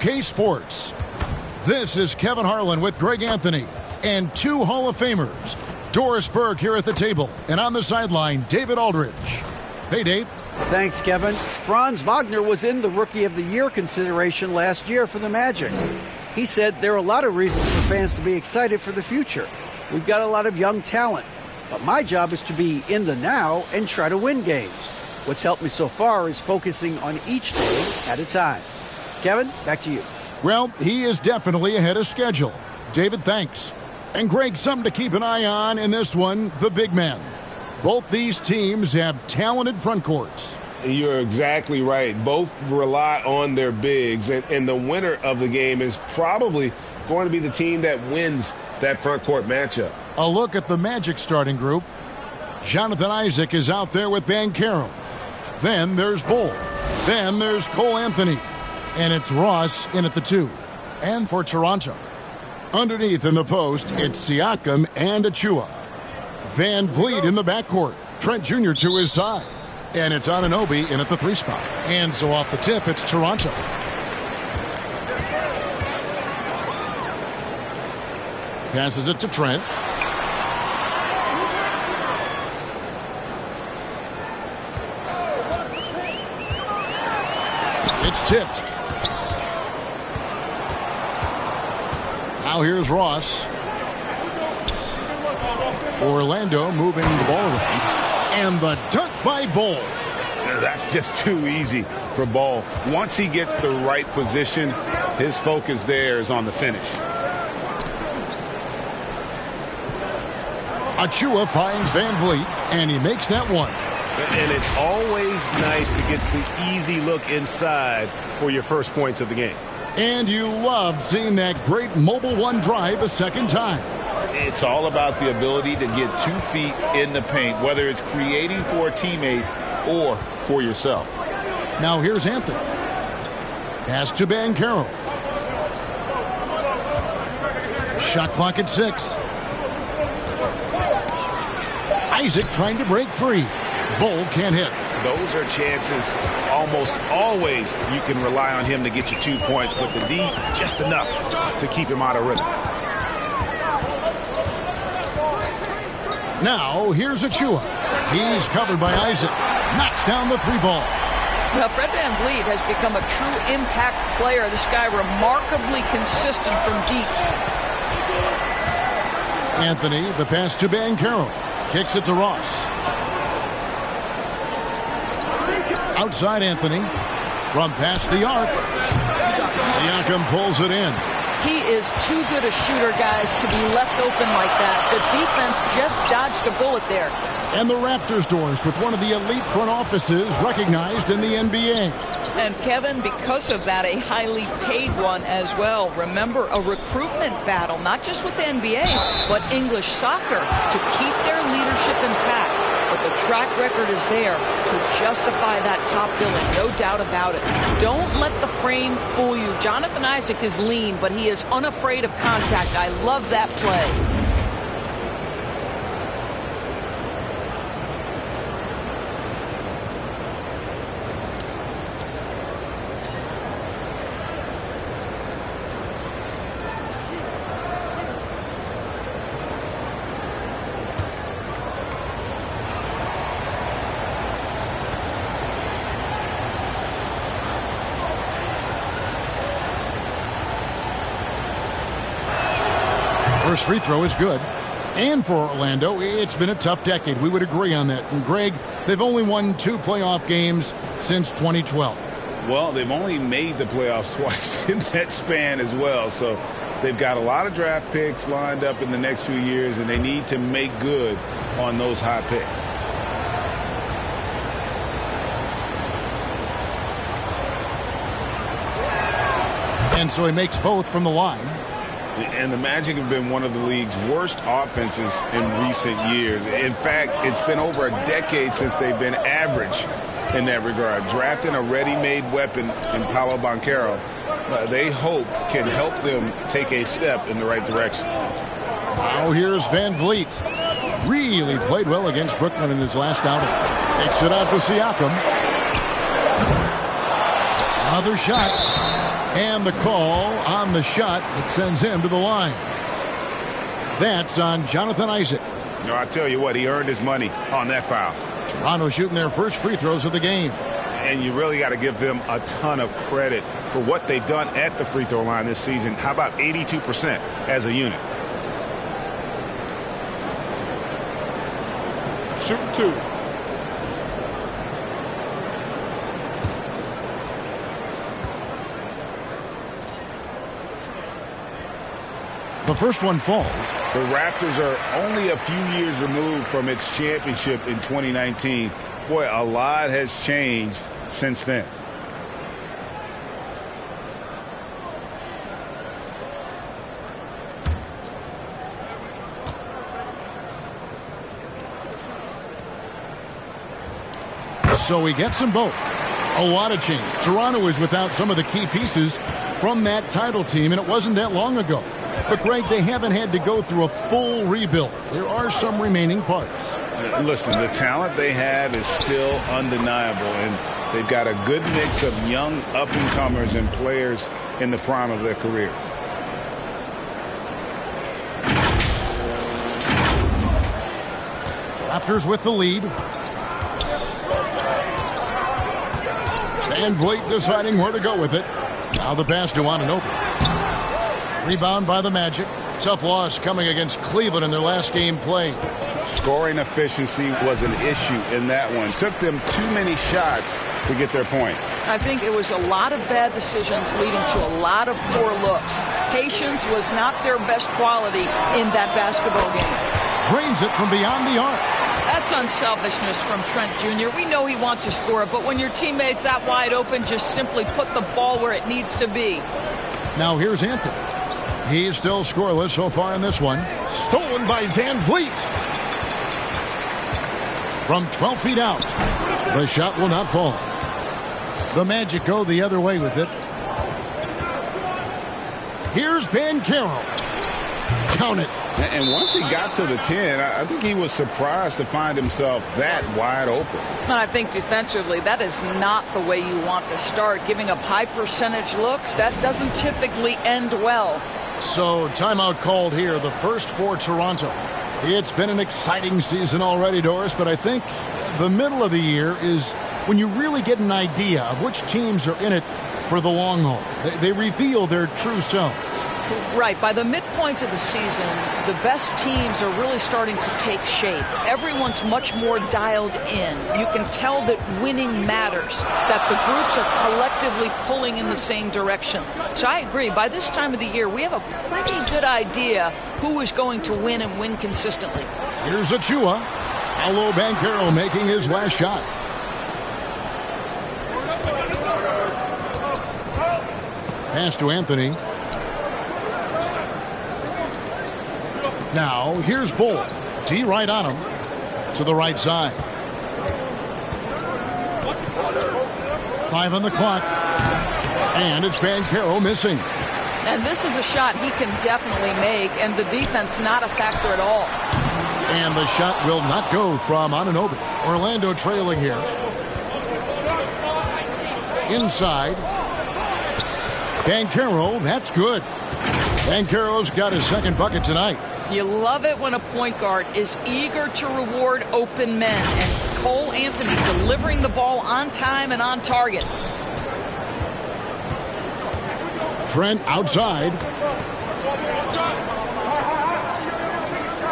2K Sports. This is Kevin Harlan with Greg Anthony and two Hall of Famers. Doris Burke here at the table, and on the sideline, David Aldridge. Hey, Dave. Thanks, Kevin. Franz Wagner was in the Rookie of the Year consideration last year for the Magic. He said there are a lot of reasons for fans to be excited for the future. We've got a lot of young talent, but my job is to be in the now and try to win games. What's helped me so far is focusing on each day at a time. Kevin, back to you. Well, he is definitely ahead of schedule. David, thanks. And Greg, something to keep an eye on in this one, the big men. Both these teams have talented front courts. You're exactly right. Both rely on their bigs, and the winner of the game is probably going to be the team that wins that front court matchup. A look at the Magic starting group. Jonathan Isaac is out there with Banchero. Then there's Bull. Then there's Cole Anthony. And it's Ross in at the 2. And for Toronto, underneath in the post, it's Siakam and Achua. Van Vliet in the backcourt. Trent Jr. to his side. And it's Anunoby in at the 3 spot. And so off the tip, it's Toronto. Passes it to Trent. It's tipped. Now here's Ross. Orlando moving the ball around. And the dunk by Bull. That's just too easy for Ball. Once he gets the right position, his focus there is on the finish. Achua finds Van Vliet, and he makes that one. And it's always nice to get the easy look inside for your first points of the game. And you love seeing that great mobile one drive a second time. It's all about the ability to get 2 feet in the paint, whether it's creating for a teammate or for yourself. Now here's Anthony. Pass to Banchero. Shot clock at 6. Isaac trying to break free. Bull can't hit. Those are chances almost always you can rely on him to get you 2 points, but the D just enough to keep him out of rhythm. Now here's Achua. He's covered by Isaac. Knocks down the 3 ball. Well, Fred VanVleet has become a true impact player. This guy remarkably consistent from deep. Anthony, the pass to Banchero. Kicks it to Ross. Outside Anthony. From past the arc. Siakam pulls it in. He is too good a shooter, guys, to be left open like that. The defense just dodged a bullet there. And the Raptors, Doris, with one of the elite front offices recognized in the NBA. And Kevin, because of that, a highly paid one as well. Remember, a recruitment battle, not just with the NBA, but English soccer to keep their leadership intact. But the track record is there to justify that top billing, no doubt about it. Don't let the frame fool you. Jonathan Isaac is lean, but he is unafraid of contact. I love that play. First free throw is good. And for Orlando, it's been a tough decade. We would agree on that. And Greg, they've only won 2 playoff games since 2012. Well, they've only made the playoffs twice in that span as well. So they've got a lot of draft picks lined up in the next few years, and they need to make good on those high picks. And so he makes both from the line. And the Magic have been one of the league's worst offenses in recent years. In fact, it's been over a decade since they've been average in that regard. Drafting a ready-made weapon in Paolo Banchero, they hope can help them take a step in the right direction. Now here's Van Vliet. Really played well against Brooklyn in his last outing. Takes it out to Siakam. Another shot. And the call on the shot that sends him to the line. That's on Jonathan Isaac. No, I tell you what, he earned his money on that foul. Toronto shooting their first free throws of the game. And you really got to give them a ton of credit for what they've done at the free throw line this season. How about 82% as a unit? Shooting two. The first one falls. The Raptors are only a few years removed from its championship in 2019. Boy, a lot has changed since then. So he gets them both. A lot of change. Toronto is without some of the key pieces from that title team, and it wasn't that long ago. But, Greg, they haven't had to go through a full rebuild. There are some remaining parts. Listen, the talent they have is still undeniable, and they've got a good mix of young up-and-comers and players in the prime of their careers. Raptors with the lead. Van Vliet deciding where to go with it. Now the pass to Anunoby. Rebound by the Magic. Tough loss coming against Cleveland in their last game played. Scoring efficiency was an issue in that one. Took them too many shots to get their points. I think it was a lot of bad decisions leading to a lot of poor looks. Patience was not their best quality in that basketball game. Drains it from beyond the arc. That's unselfishness from Trent Jr. We know he wants to score, but when your teammate's that wide open, just simply put the ball where it needs to be. Now here's Anthony. He's still scoreless so far in this one. Stolen by Van Vliet. From 12 feet out. The shot will not fall. The Magic go the other way with it. Here's Banchero. Count it. And once he got to the 10, I think he was surprised to find himself that wide open. And I think defensively, that is not the way you want to start. Giving up high percentage looks, that doesn't typically end well. So timeout called here, the first for Toronto. It's been an exciting season already, Doris, but I think the middle of the year is when you really get an idea of which teams are in it for the long haul. They reveal their true selves. Right. By the midpoint of the season, the best teams are really starting to take shape. Everyone's much more dialed in. You can tell that winning matters, that the groups are collectively pulling in the same direction. So I agree. By this time of the year, we have a pretty good idea who is going to win and win consistently. Here's Achua. Paolo Banchero making his last shot. Pass to Anthony. Now, here's Bull. D right on him. To the right side. 5 on the clock. And it's Banchero missing. And this is a shot he can definitely make, and the defense not a factor at all. And the shot will not go from Anunoby. Orlando trailing here. Inside. Banchero, that's good. Banchero's got his second bucket tonight. You love it when a point guard is eager to reward open men, and Cole Anthony delivering the ball on time and on target. Trent outside.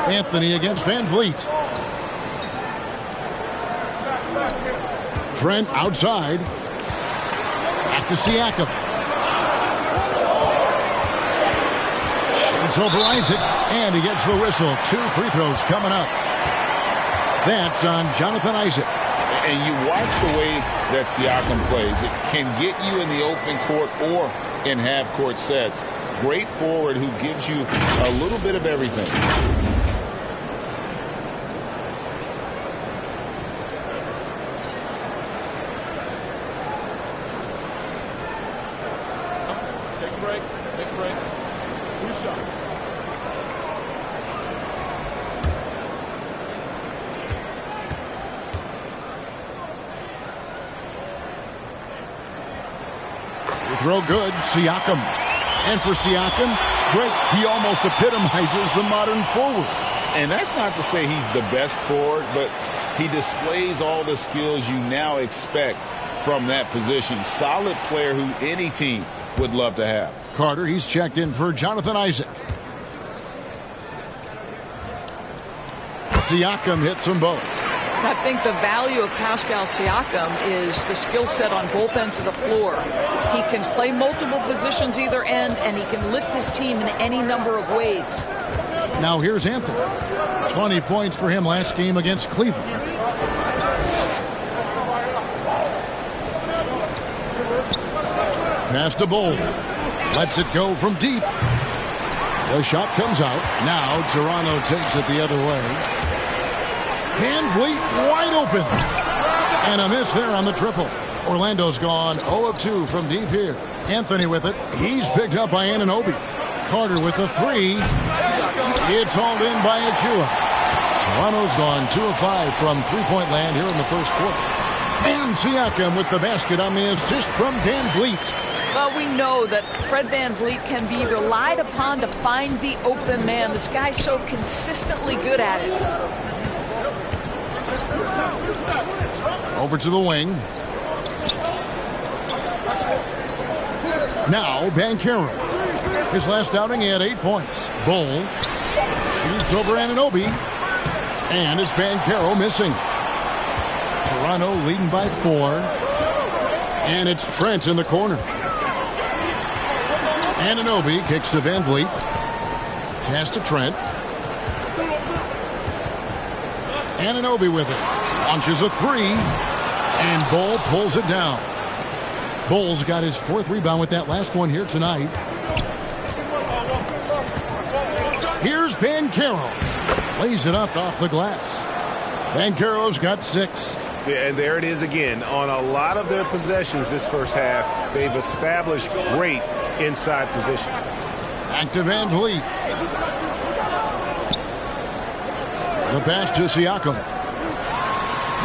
Anthony against Van Vliet. Trent outside. Back to Siakam. Shoots over Isaac, and he gets the whistle. 2 free throws coming up. That's on Jonathan Isaac. And you watch the way that Siakam plays. It can get you in the open court or in half-court sets. Great forward who gives you a little bit of everything. Take a break. Take a break. 2 shots. throw good. Siakam. And for Siakam, great. He almost epitomizes the modern forward. And that's not to say he's the best forward, but he displays all the skills you now expect from that position. Solid player who any team would love to have. Carter, he's checked in for Jonathan Isaac. Siakam hits them both. I think the value of Pascal Siakam is the skill set on both ends of the floor. He can play multiple positions either end, and he can lift his team in any number of ways. Now here's Anthony. 20 points for him last game against Cleveland. Pass to Bowl. Lets it go from deep. The shot comes out. Now Toronto takes it the other way. Van Vliet wide open. And a miss there on the triple. Orlando's gone 0 of 2 from deep here. Anthony with it. He's picked up by Anunoby. Carter with the three. It's hauled in by Achua. Toronto's gone 2 of 5 from three-point land here in the first quarter. And Siakam with the basket on the assist from Van Vliet. Well, we know that Fred Van Vliet can be relied upon to find the open man. This guy's so consistently good at it. Over to the wing. Now, Banchero. His last outing, he had 8 points. Bull shoots over Anunoby. And it's Banchero missing. Toronto leading by 4. And it's Trent in the corner. Anunoby kicks to Van Vliet. Pass to Trent. Anunoby with it. Launches a three. And Bull pulls it down. Bull's got his 4th rebound with that last one here tonight. Here's Banchero. Lays it up off the glass. Banchero's got 6. Yeah, and there it is again. On a lot of their possessions this first half, they've established great inside position. Back to Van Vliet. The pass to Siakam.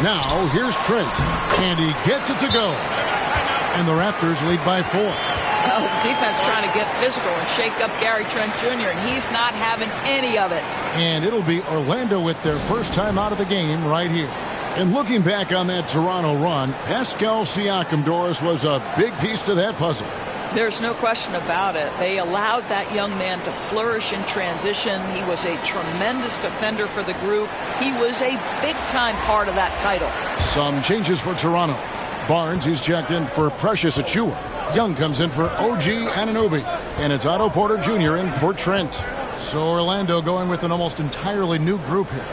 Now here's Trent. And he gets it to go. And the Raptors lead by 4. Well, defense trying to get physical and shake up Gary Trent Jr., and he's not having any of it. And it'll be Orlando with their first time out of the game right here. And looking back on that Toronto run, Pascal Siakam, Doris, was a big piece to that puzzle. There's no question about it. They allowed that young man to flourish in transition. He was a tremendous defender for the group. He was a big-time part of that title. Some changes for Toronto. Barnes, he's checked in for Precious Achua. Young comes in for OG Anunoby. And it's Otto Porter Jr. in for Trent. So Orlando going with an almost entirely new group here.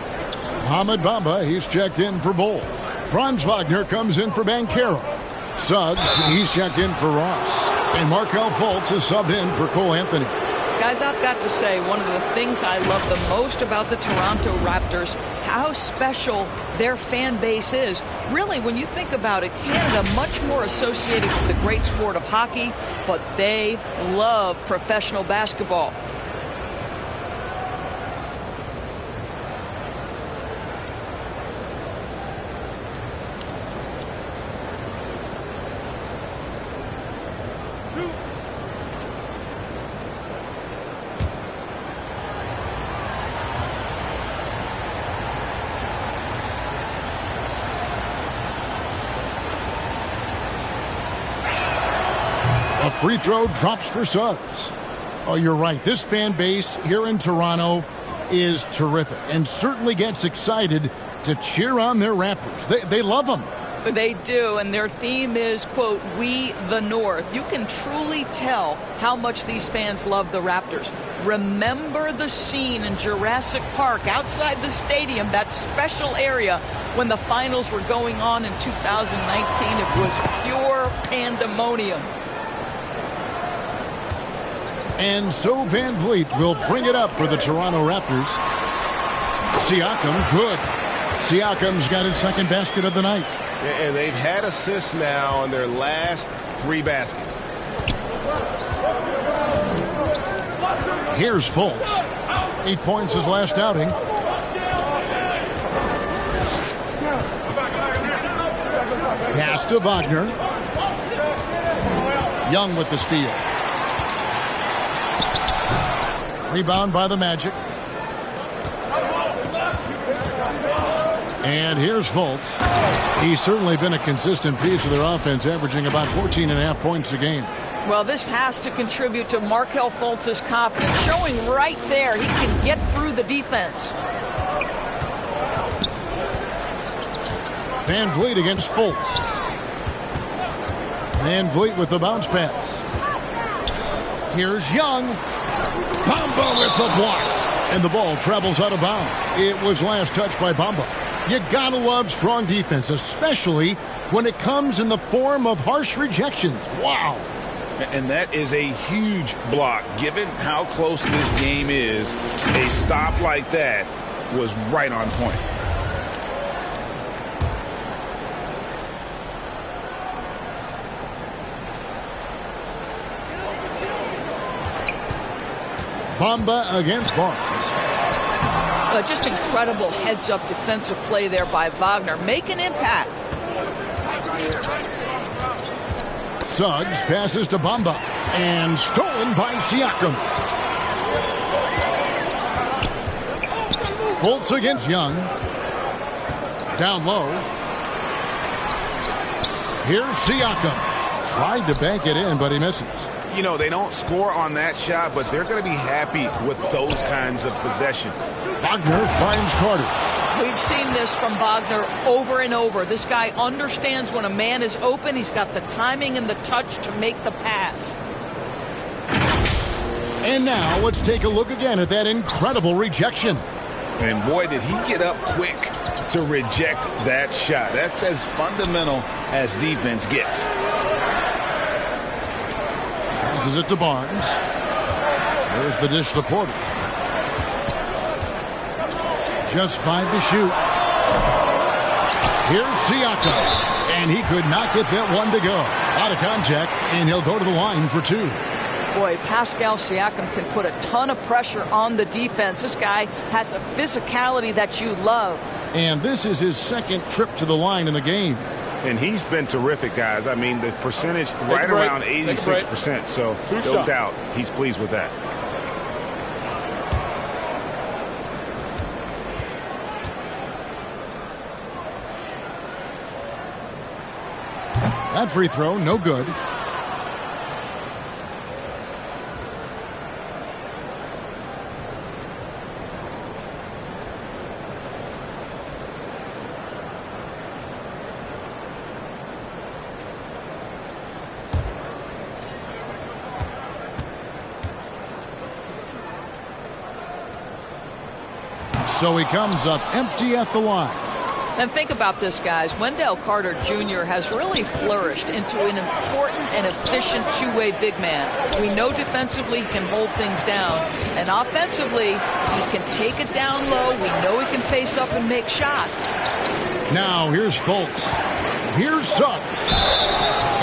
Mohamed Bamba, he's checked in for Bull. Franz Wagner comes in for Banchero. Suggs, he's checked in for Ross. And Markelle Fultz is subbed in for Cole Anthony. Guys, I've got to say, one of the things I love the most about the Toronto Raptors, how special their fan base is. Really, when you think about it, Canada much more associated with the great sport of hockey, but they love professional basketball. A free throw drops for Suggs. Oh, you're right. This fan base here in Toronto is terrific and certainly gets excited to cheer on their Raptors. They love them. They do, and their theme is, quote, "We the North." You can truly tell how much these fans love the Raptors. Remember the scene in Jurassic Park outside the stadium, that special area when the finals were going on in 2019. It was pure pandemonium. And so Van Vliet will bring it up for the Toronto Raptors. Siakam, good. Siakam's got his 2nd basket of the night. And they've had assists now on their last 3 baskets. Here's Fultz. 8 points his last outing. Pass to Wagner. Young with the steal. Rebound by the Magic. And here's Fultz. He's certainly been a consistent piece of their offense, averaging about 14.5 points a game. Well, this has to contribute to Markelle Fultz's confidence, showing right there he can get through the defense. Van Vliet against Fultz. Van Vliet with the bounce pass. Here's Young. Bamba with the block. And the ball travels out of bounds. It was last touched by Bamba. You gotta love strong defense, especially when it comes in the form of harsh rejections. Wow. And that is a huge block. Given how close this game is, a stop like that was right on point. Bamba against Barnes. Just incredible heads-up defensive play there by Wagner. Make an impact. Suggs passes to Bamba. And stolen by Siakam. Fultz against Young. Down low. Here's Siakam. Tried to bank it in, but he misses. You know, they don't score on that shot, but they're going to be happy with those kinds of possessions. Wagner finds Carter. We've seen this from Wagner over and over. This guy understands when a man is open. He's got the timing and the touch to make the pass. And now let's take a look again at that incredible rejection. And boy, did he get up quick to reject that shot. That's as fundamental as defense gets. Passes it to Barnes. There's the dish to Porter. Just 5 to shoot. Here's Siakam. And he could not get that one to go. Out of contact, and he'll go to the line for 2. Boy, Pascal Siakam can put a ton of pressure on the defense. This guy has a physicality that you love. And this is his second trip to the line in the game. And he's been terrific, guys. I mean, the percentage right around 86%. So no doubt he's pleased with that. That free throw, no good. So he comes up empty at the line. And think about this, guys. Wendell Carter Jr. has really flourished into an important and efficient two-way big man. We know defensively he can hold things down. And offensively, he can take it down low. We know he can face up and make shots. Now here's Fultz. Here's Suggs.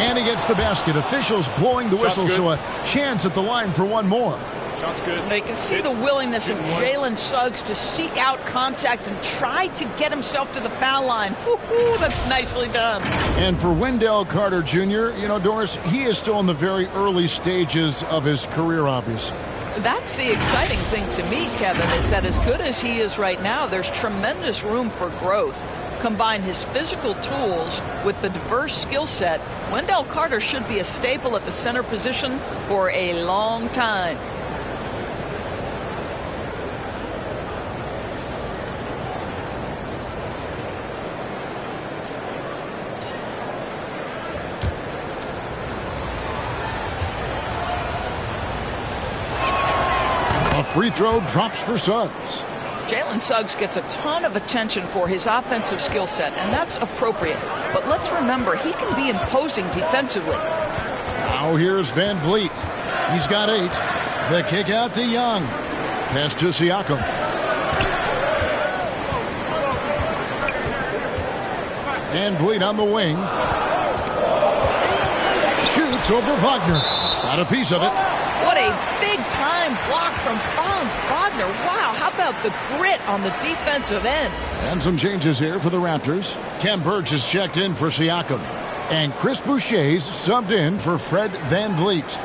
And he gets the basket. Officials blowing the whistle, so a chance at the line for one more. Shot's good. They can see the willingness of Jalen Suggs to seek out contact and try to get himself to the foul line. Woo-hoo, that's nicely done. And for Wendell Carter Jr., you know, Doris, he is still in the very early stages of his career, obviously. That's the exciting thing to me, Kevin, is that as good as he is right now, there's tremendous room for growth. Combine his physical tools with the diverse skill set, Wendell Carter should be a staple at the center position for a long time. Free throw drops for Suggs. Jalen Suggs gets a ton of attention for his offensive skill set, and that's appropriate. But let's remember, he can be imposing defensively. Now here's Van Vliet. He's got 8. The kick out to Young. Pass to Siakam. Van Vliet on the wing. Shoots over Wagner. Got a piece of it. What a big-time block from Franz Wagner. Wow, how about the grit on the defensive end? And some changes here for the Raptors. Ken Burge is checked in for Siakam. And Chris Boucher's subbed in for Fred VanVleet.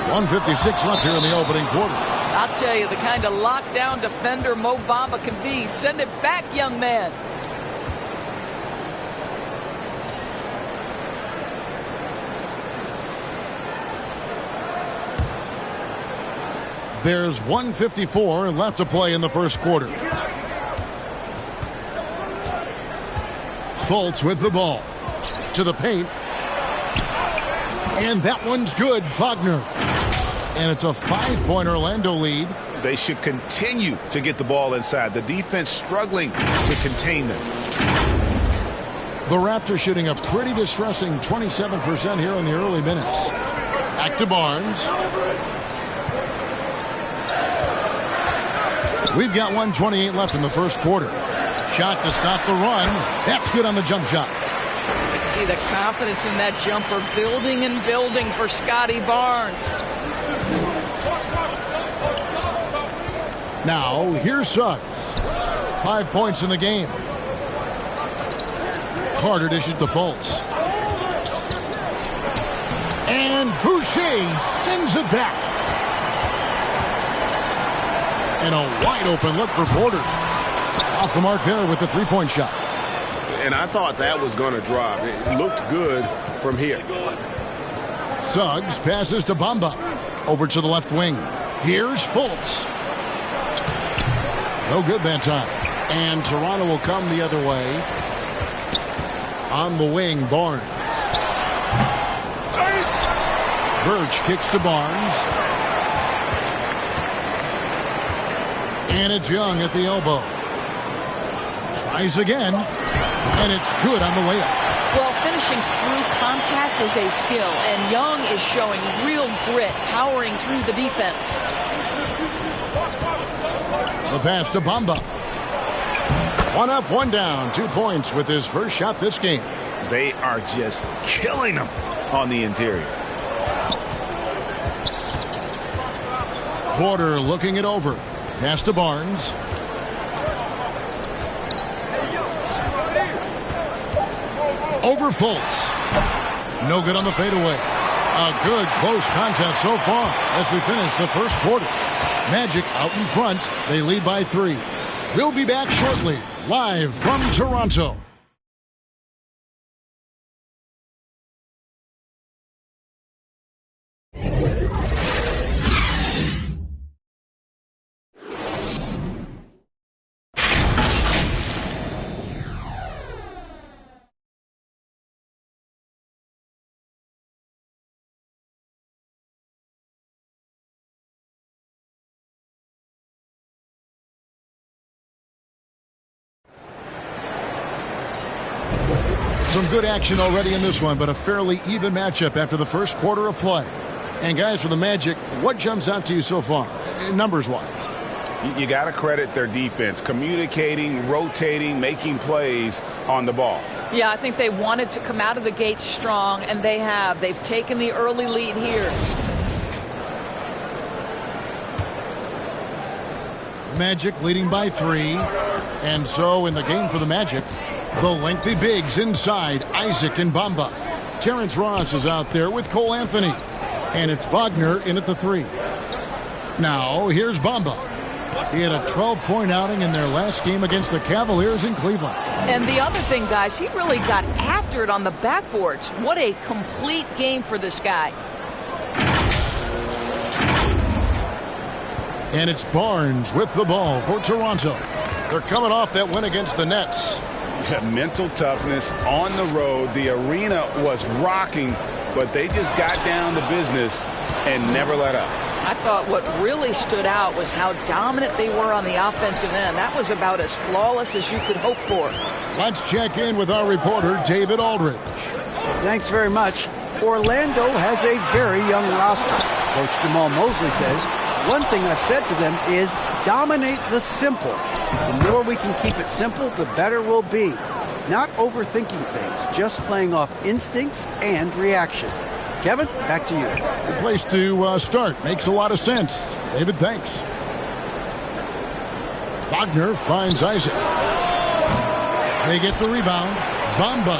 .156 left here in the opening quarter. I'll tell you, the kind of lockdown defender Mo Bamba can be. Send it back, young man. There's 1:54 left to play in the first quarter. Fultz with the ball. To the paint. And that one's good, Wagner. And it's a 5-point Orlando lead. They should continue to get the ball inside. The defense struggling to contain them. The Raptors shooting a pretty distressing 27% here in the early minutes. Back to Barnes. We've got 1:28 left in the first quarter. Shot to stop the run. That's good on the jump shot. You can see the confidence in that jumper building and building for Scotty Barnes. Now, here's Suggs. 5 points in the game. Carter dishes to Fultz. And Boucher sends it back. And a wide open look for Porter. Off the mark there with the three-point shot. And I thought that was going to drop. It looked good from here. Suggs passes to Bamba. Over to the left wing. Here's Fultz. No good that time. And Toronto will come the other way. On the wing, Barnes. Birch kicks to Barnes. And it's Young at the elbow. Tries again. And it's good on the layup. Well, finishing through contact is a skill, and Young is showing real grit, powering through the defense. The pass to Bamba. One up, one down. 2 points with his first shot this game. They are just killing them on the interior. Porter looking it over. Pass to Barnes. Over Fultz. No good on the fadeaway. A good close contest so far as we finish the first quarter. Magic out in front. They lead by 3. We'll be back shortly, live from Toronto. Some good action already in this one, but a fairly even matchup after the first quarter of play. And guys, for the Magic, what jumps out to you so far, numbers-wise? You got to credit their defense, communicating, rotating, making plays on the ball. Yeah, I think they wanted to come out of the gate strong, and they have. They've taken the early lead here. Magic leading by 3. And so in the game for the Magic, the lengthy bigs inside, Isaac and Bamba. Terrence Ross is out there with Cole Anthony. And it's Wagner in at the 3. Now, here's Bamba. He had a 12-point outing in their last game against the Cavaliers in Cleveland. And the other thing, guys, he really got after it on the backboards. What a complete game for this guy. And it's Barnes with the ball for Toronto. They're coming off that win against the Nets. Mental toughness on the road. The arena was rocking, but they just got down to business and never let up. I thought what really stood out was how dominant they were on the offensive end. That was about as flawless as you could hope for. Let's check in with our reporter, David Aldridge. Thanks very much. Orlando has a very young roster. Coach Jamal Mosley says, one thing I've said to them is dominate the simple. The more we can keep it simple, the better we'll be. Not overthinking things, just playing off instincts and reaction. Kevin, back to you. Good place to start. Makes a lot of sense. David, thanks. Wagner finds Isaac. They get the rebound. Bamba.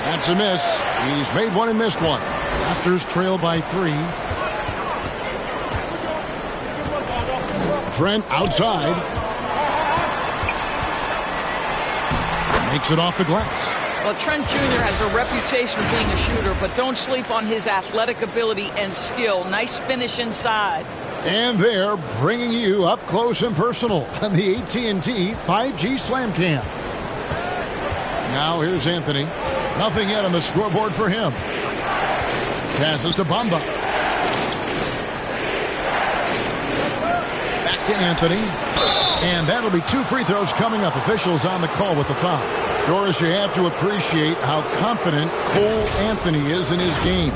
That's a miss. He's made one and missed one. Raptors trail by 3. Trent outside. Makes it off the glass. Well, Trent Jr. has a reputation of being a shooter, but don't sleep on his athletic ability and skill. Nice finish inside. And they're bringing you up close and personal on the AT&T 5G Slam Cam. Now here's Anthony. Nothing yet on the scoreboard for him. Passes to Bamba. Back to Anthony. And that'll be 2 free throws coming up. Officials on the call with the foul. Doris, you have to appreciate how confident Cole Anthony is in his game.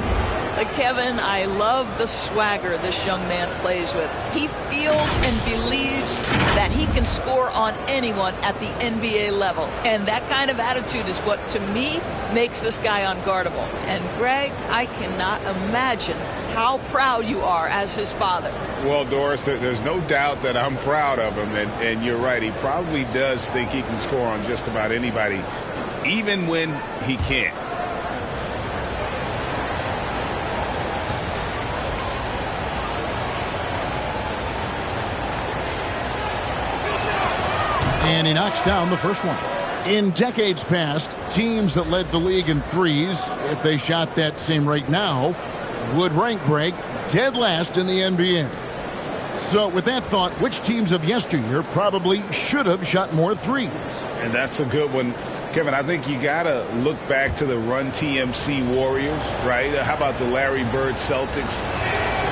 Kevin, I love the swagger this young man plays with. He feels and believes that he can score on anyone at the NBA level. And that kind of attitude is what, to me, makes this guy unguardable. And, Greg, I cannot imagine how proud you are as his father. Well, Doris, there's no doubt that I'm proud of him. And you're right. He probably does think he can score on just about anybody, even when he can't. And he knocks down the first one. In decades past, teams that led the league in threes, if they shot that same rate now, would rank, Greg, dead last in the NBA. So with that thought, which teams of yesteryear probably should have shot more threes? And that's a good one. Kevin, I think you got to look back to the Run TMC Warriors, right? How about the Larry Bird Celtics?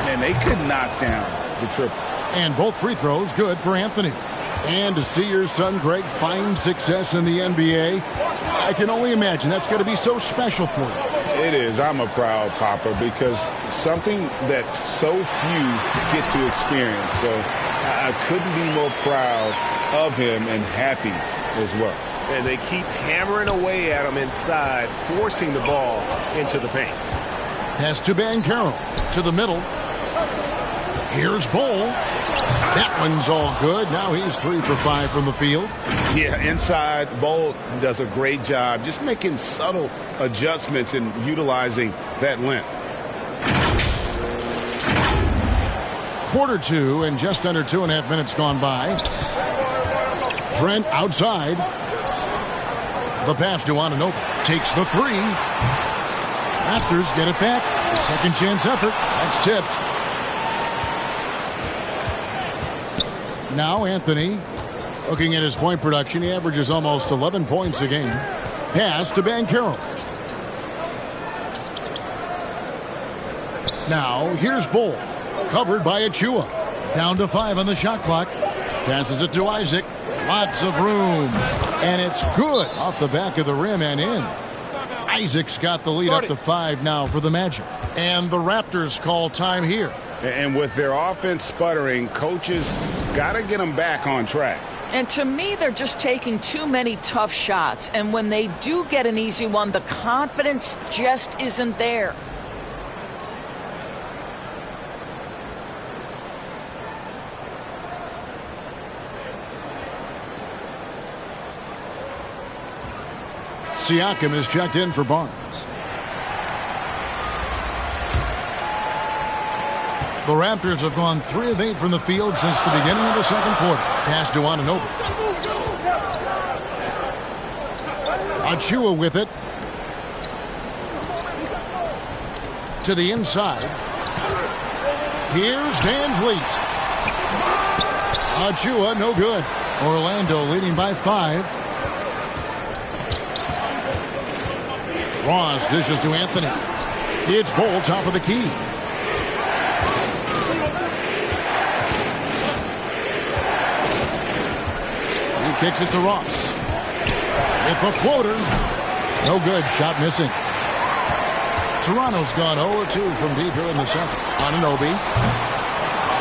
And they could knock down the triple. And both free throws good for Anthony. And to see your son, Greg, find success in the NBA, I can only imagine that's going to be so special for you. It is. I'm a proud papa because something that so few get to experience. So I couldn't be more proud of him and happy as well. And they keep hammering away at him inside, forcing the ball into the paint. Pass to Banchero to the middle. Here's Bull. That one's all good. Now he's 3 for 5 from the field. Yeah, inside, Bull does a great job just making subtle adjustments and utilizing that length. Quarter 2 and just under 2.5 minutes gone by. Trent outside. The pass to Anunoby. Takes the 3. Raptors get it back. The second chance effort. That's tipped. Now Anthony, looking at his point production, he averages almost 11 points a game. Pass to Banchero. Now here's Bull, covered by Achua. Down to 5 on the shot clock. Passes it to Isaac. Lots of room. And it's good off the back of the rim and in. Isaac's got the lead up to 5 now for the Magic. And the Raptors call time here. And with their offense sputtering, coaches got to get them back on track. And to me, they're just taking too many tough shots. And when they do get an easy one, the confidence just isn't there. Siakam is checked in for Barnes. The Raptors have gone 3 of 8 from the field since the beginning of the second quarter. Pass to Anunoby. Achua with it. To the inside. Here's Van Vliet. Achua, no good. Orlando leading by 5. Ross dishes to Anthony. It's Bull, top of the key. Kicks it to Ross. With the floater. No good. Shot missing. Toronto's gone 0-2 from deep here in the second. Anunoby.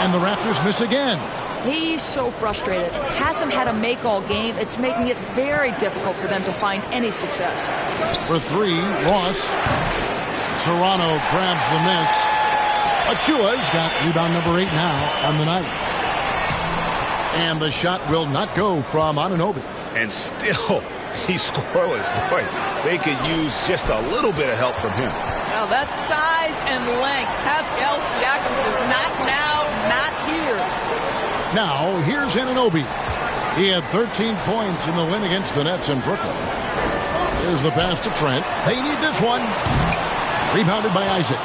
And the Raptors miss again. He's so frustrated. Hasn't had a make all game. It's making it very difficult for them to find any success. For 3, Ross. Toronto grabs the miss. Achua's got rebound number 8 now on the night. And the shot will not go from Anunoby. And still, he's scoreless. Boy, they could use just a little bit of help from him. Now that size and length, Pascal Siakam says, not now, not here. Now, here's Anunoby. He had 13 points in the win against the Nets in Brooklyn. Here's the pass to Trent. They need this one. Rebounded by Isaac.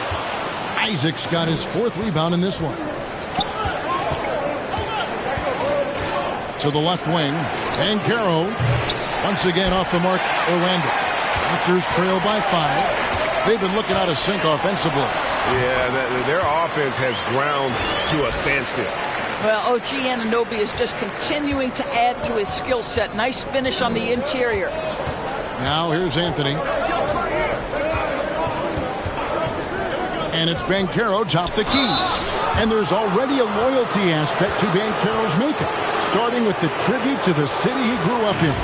Isaac's got his 4th rebound in this one. To the left wing. Banchero. Once again off the mark, Orlando. Raptors trail by 5. They've been looking out of sync offensively. Yeah, their offense has ground to a standstill. Well, OG Anunoby is just continuing to add to his skill set. Nice finish on the interior. Now here's Anthony. And it's Banchero top the key. And there's already a loyalty aspect to Banchero's makeup, starting with the tribute to the city he grew up in.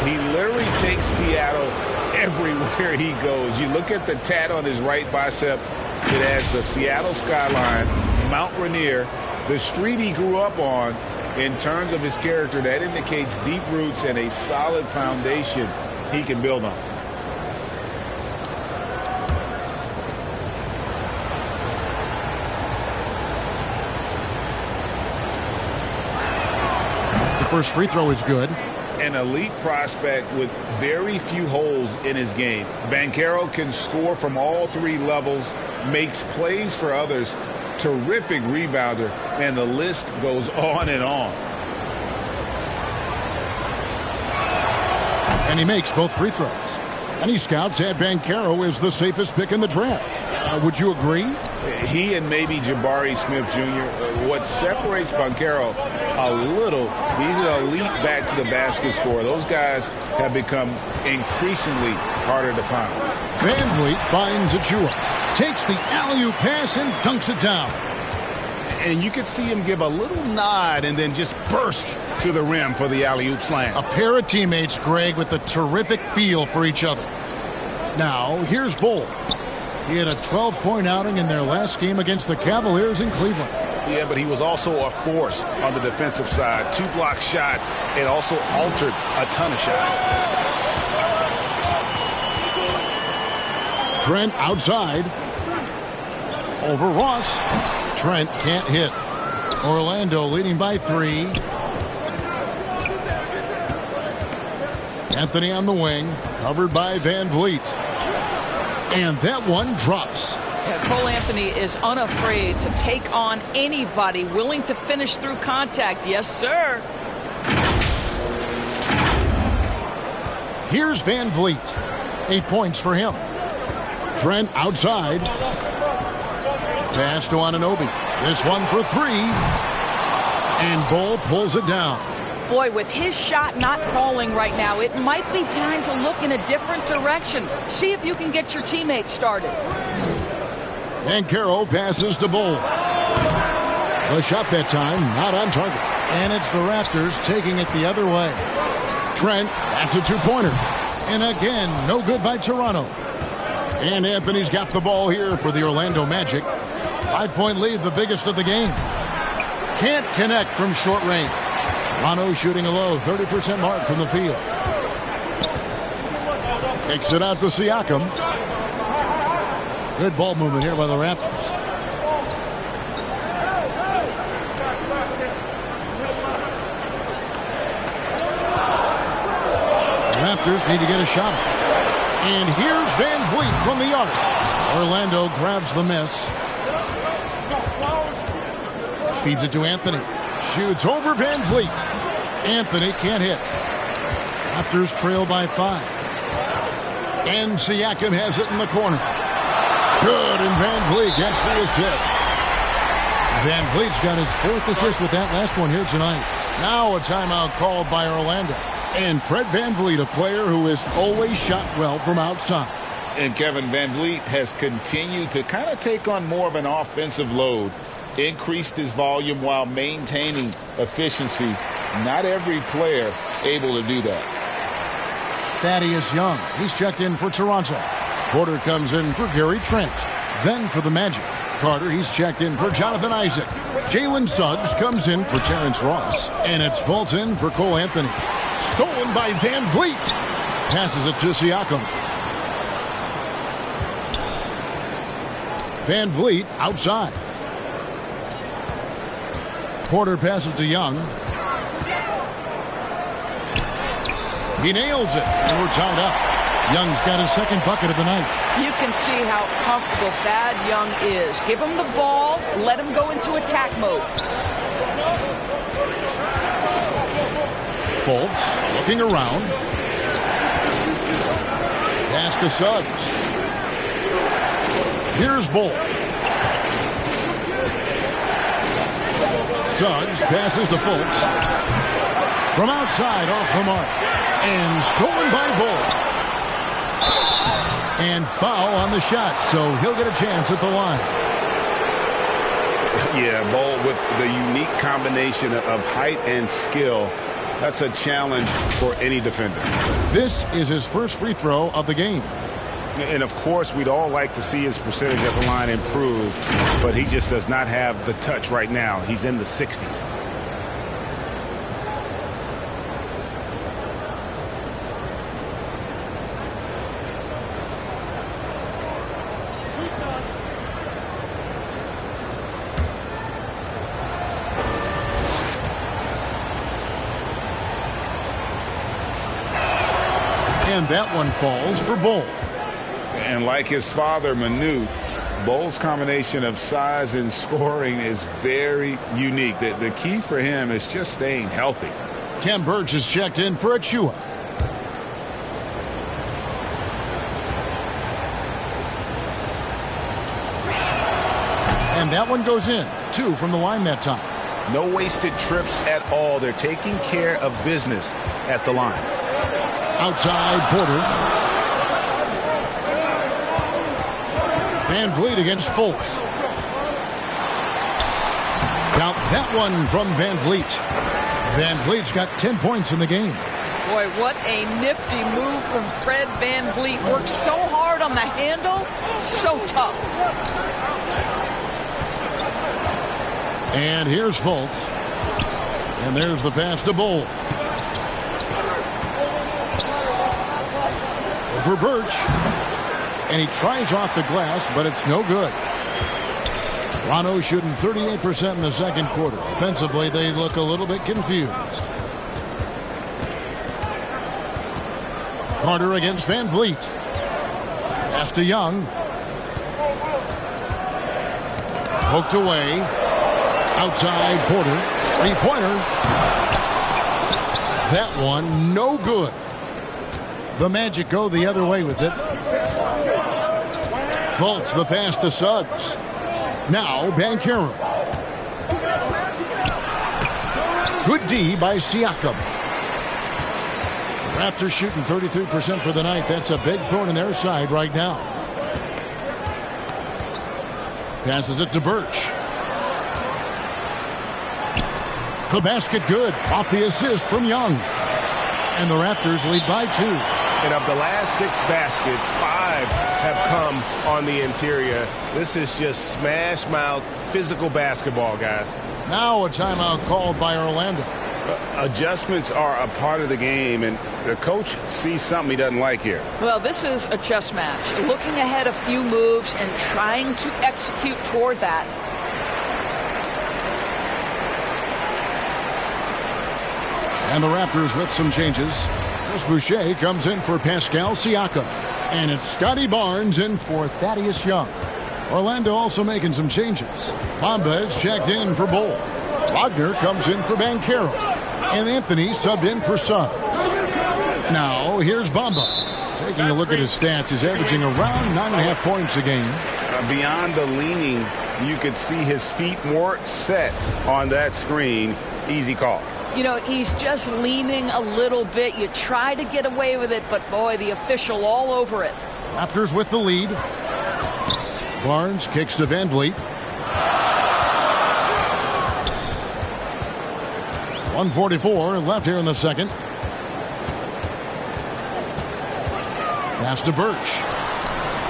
He literally takes Seattle everywhere he goes. You look at the tat on his right bicep. It has the Seattle skyline, Mount Rainier, the street he grew up on. In terms of his character, that indicates deep roots and a solid foundation he can build on. The first free throw is good. An elite prospect with very few holes in his game. Banchero can score from all 3 levels, makes plays for others, terrific rebounder, and the list goes on and on. And he makes both free throws. Any scouts had Banchero as the safest pick in the draft. Would you agree? He and maybe Jabari Smith Jr. What separates Banchero a little, he's an elite back to the basket scorer. Those guys have become increasingly harder to find. VanVleet finds Achua. Takes the alley-oop pass and dunks it down. And you can see him give a little nod and then just burst to the rim for the alley-oop slam. A pair of teammates, Greg, with a terrific feel for each other. Now, here's Bull. He had a 12-point outing in their last game against the Cavaliers in Cleveland. Yeah, but he was also a force on the defensive side. 2 block shots and also altered a ton of shots. Trent outside. Over Ross. Trent can't hit. Orlando leading by 3. Anthony on the wing. Covered by VanVleet. And that one drops. Yeah, Cole Anthony is unafraid to take on anybody, willing to finish through contact. Yes, sir. Here's VanVleet. 8 points for him. Trent outside. Pass to Anunoby. This one for 3. And Bull pulls it down. Boy, with his shot not falling right now, it might be time to look in a different direction. See if you can get your teammates started. Banchero passes to Bull. The shot that time, not on target. And it's the Raptors taking it the other way. Trent, that's a 2-pointer. And again, no good by Toronto. And Anthony's got the ball here for the Orlando Magic. 5-point lead, the biggest of the game. Can't connect from short range. Toronto shooting a low 30% mark from the field. Takes it out to Siakam. Good ball movement here by the Raptors. The Raptors need to get a shot. And here's VanVleet from the arc. Orlando grabs the miss. Feeds it to Anthony. Shoots over VanVleet. Anthony can't hit. Raptors trail by 5. And Siakam has it in the corner. Good, and VanVleet gets the assist. VanVleet's got his 4th assist with that last one here tonight. Now a timeout called by Orlando. And Fred VanVleet, a player who has always shot well from outside. And Kevin VanVleet has continued to kind of take on more of an offensive load. Increased his volume while maintaining efficiency. Not every player able to do that. Thaddeus Young, he's checked in for Toronto. Porter comes in for Gary Trent. Then for the Magic, Carter, he's checked in for Jonathan Isaac. Jalen Suggs comes in for Terrence Ross. And it's Fulton for Cole Anthony. Stolen by Van Vliet. Passes it to Siakam. Van Vliet outside. Porter passes to Young. He nails it, and we're tied up. Young's got his second bucket of the night. You can see how comfortable Thad Young is. Give him the ball, let him go into attack mode. Fultz looking around. Pass to Suggs. Here's Bull. Suggs passes to Fultz. From outside, off the mark. And stolen by Bull. And foul on the shot, so he'll get a chance at the line. Yeah, Bull with the unique combination of height and skill. That's a challenge for any defender. This is his first free throw of the game. And, of course, we'd all like to see his percentage at the line improve, but he just does not have the touch right now. He's in the 60s. And that one falls for Bull. And like his father, Manu, Bull's combination of size and scoring is very unique. The key for him is just staying healthy. Ken Burge is checked in for Achua. And that one goes in. 2 from the line that time. No wasted trips at all. They're taking care of business at the line. Outside, Porter. Van Vliet against Fultz. Count that one from Van Vliet. Van Vliet's got 10 points in the game. Boy, what a nifty move from Fred Van Vliet. Works so hard on the handle. So tough. And here's Fultz. And there's the pass to Bull. For Birch. And he tries off the glass, but it's no good. Toronto shooting 38% in the second quarter. Offensively, they look a little bit confused. Carter against Van Vliet. Pass to Young. Poked away. Outside Porter. Three-pointer. That one no good. The Magic go the other way with it. Fultz the pass to Suggs. Now Banchero. Good D by Siakam. Raptors shooting 33% for the night. That's a big thorn in their side right now. Passes it to Birch. The basket good. Off the assist from Young. And the Raptors lead by 2. And of the last 6 baskets, 5 have come on the interior. This is just smash mouth physical basketball, guys. Now a timeout called by Orlando. Adjustments are a part of the game, and the coach sees something he doesn't like here. Well, this is a chess match. Looking ahead a few moves and trying to execute toward that. And the Raptors with some changes. Chris Boucher comes in for Pascal Siakam. And it's Scotty Barnes in for Thaddeus Young. Orlando also making some changes. Bamba is checked in for Bull. Wagner comes in for Banchero. And Anthony subbed in for Suggs. Now here's Bamba. Taking a look at his stats, he's averaging around 9.5 points a game. Beyond the leaning, you could see his feet more set on that screen. Easy call. You know, he's just leaning a little bit. You try to get away with it, but boy, the official all over it. Raptors with the lead. Barnes kicks to Van Vliet. 1:44 left here in the second. Pass to Birch.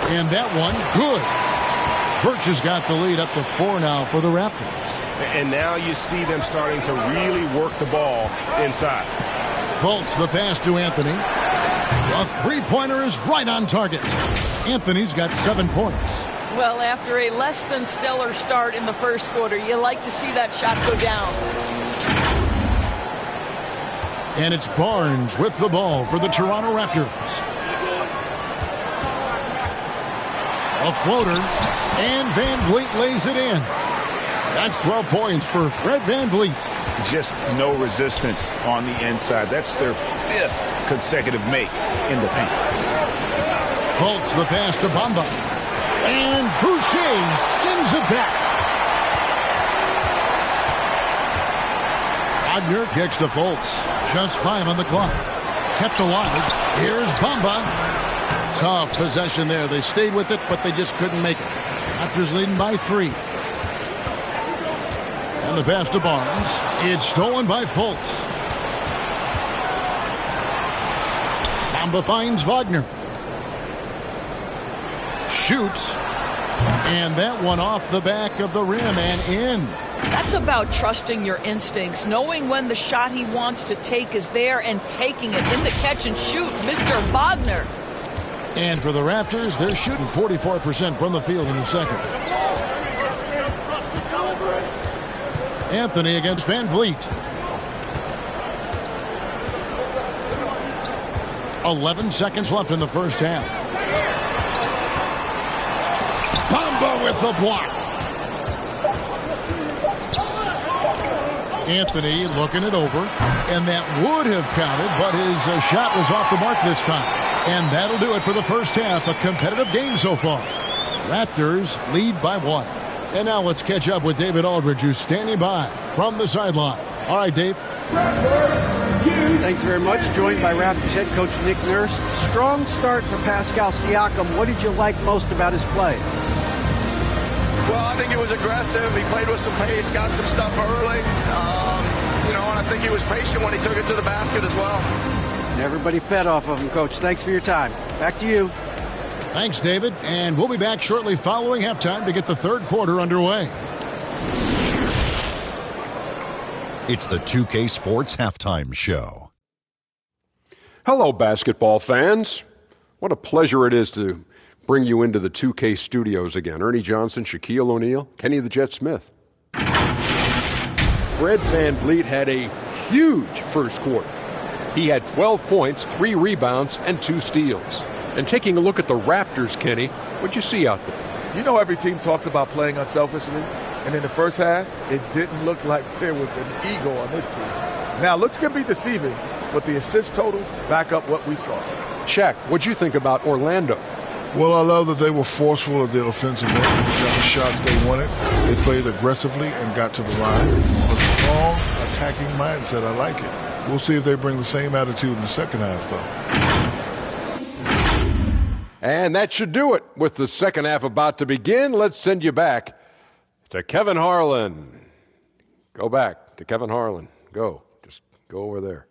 And that one, good. Birch has got the lead up to 4 now for the Raptors. And now you see them starting to really work the ball inside. Fultz, the pass to Anthony. A three-pointer is right on target. Anthony's got 7 points. Well, after a less than stellar start in the first quarter, you like to see that shot go down. And it's Barnes with the ball for the Toronto Raptors. A floater, and Van Vliet lays it in. That's 12 points for Fred Van Vliet. Just no resistance on the inside. That's their 5th consecutive make in the paint. Fultz, the pass to Bamba. And Boucher sends it back. Wagner kicks to Fultz. Just 5 on the clock. Kept alive. Here's Bamba. Tough possession there. They stayed with it, but they just couldn't make it. Raptors leading by 3. And the pass to Barnes. It's stolen by Fultz. Bamba finds Wagner. Shoots. And that one off the back of the rim and in. That's about trusting your instincts, knowing when the shot he wants to take is there and taking it in the catch and shoot. Mr. Wagner. And for the Raptors, they're shooting 44% from the field in the second. Anthony against Van Vliet. 11 seconds left in the first half. Bamba with the block. Anthony looking it over, and that would have counted, but his shot was off the mark this time. And that'll do it for the first half. A competitive game so far. Raptors lead by 1. And now let's catch up with David Aldridge, who's standing by from the sideline. All right, Dave. Thanks very much. Joined by Raptors head coach Nick Nurse. Strong start for Pascal Siakam. What did you like most about his play? Well, I think he was aggressive. He played with some pace, got some stuff early. And I think he was patient when he took it to the basket as well. And everybody fed off of him, Coach. Thanks for your time. Back to you. Thanks, David. And we'll be back shortly following halftime to get the third quarter underway. It's the 2K Sports Halftime Show. Hello, basketball fans. What a pleasure it is to bring you into the 2K studios again. Ernie Johnson, Shaquille O'Neal, Kenny the Jet Smith. Fred Van Vliet had a huge first quarter. He had 12 points, 3 rebounds, and 2 steals. And taking a look at the Raptors, Kenny, what'd you see out there? You know every team talks about playing unselfishly, and in the first half, it didn't look like there was an ego on this team. Now, looks can be deceiving, but the assist totals back up what we saw. Shaq, what'd you think about Orlando? Well, I love that they were forceful at their offensive end. They got the shots they wanted. They played aggressively and got to the line. A strong attacking mindset. I like it. We'll see if they bring the same attitude in the second half, though. And that should do it. With the second half about to begin, let's send you back to Kevin Harlan. Go back to Kevin Harlan. Go. Just go over there.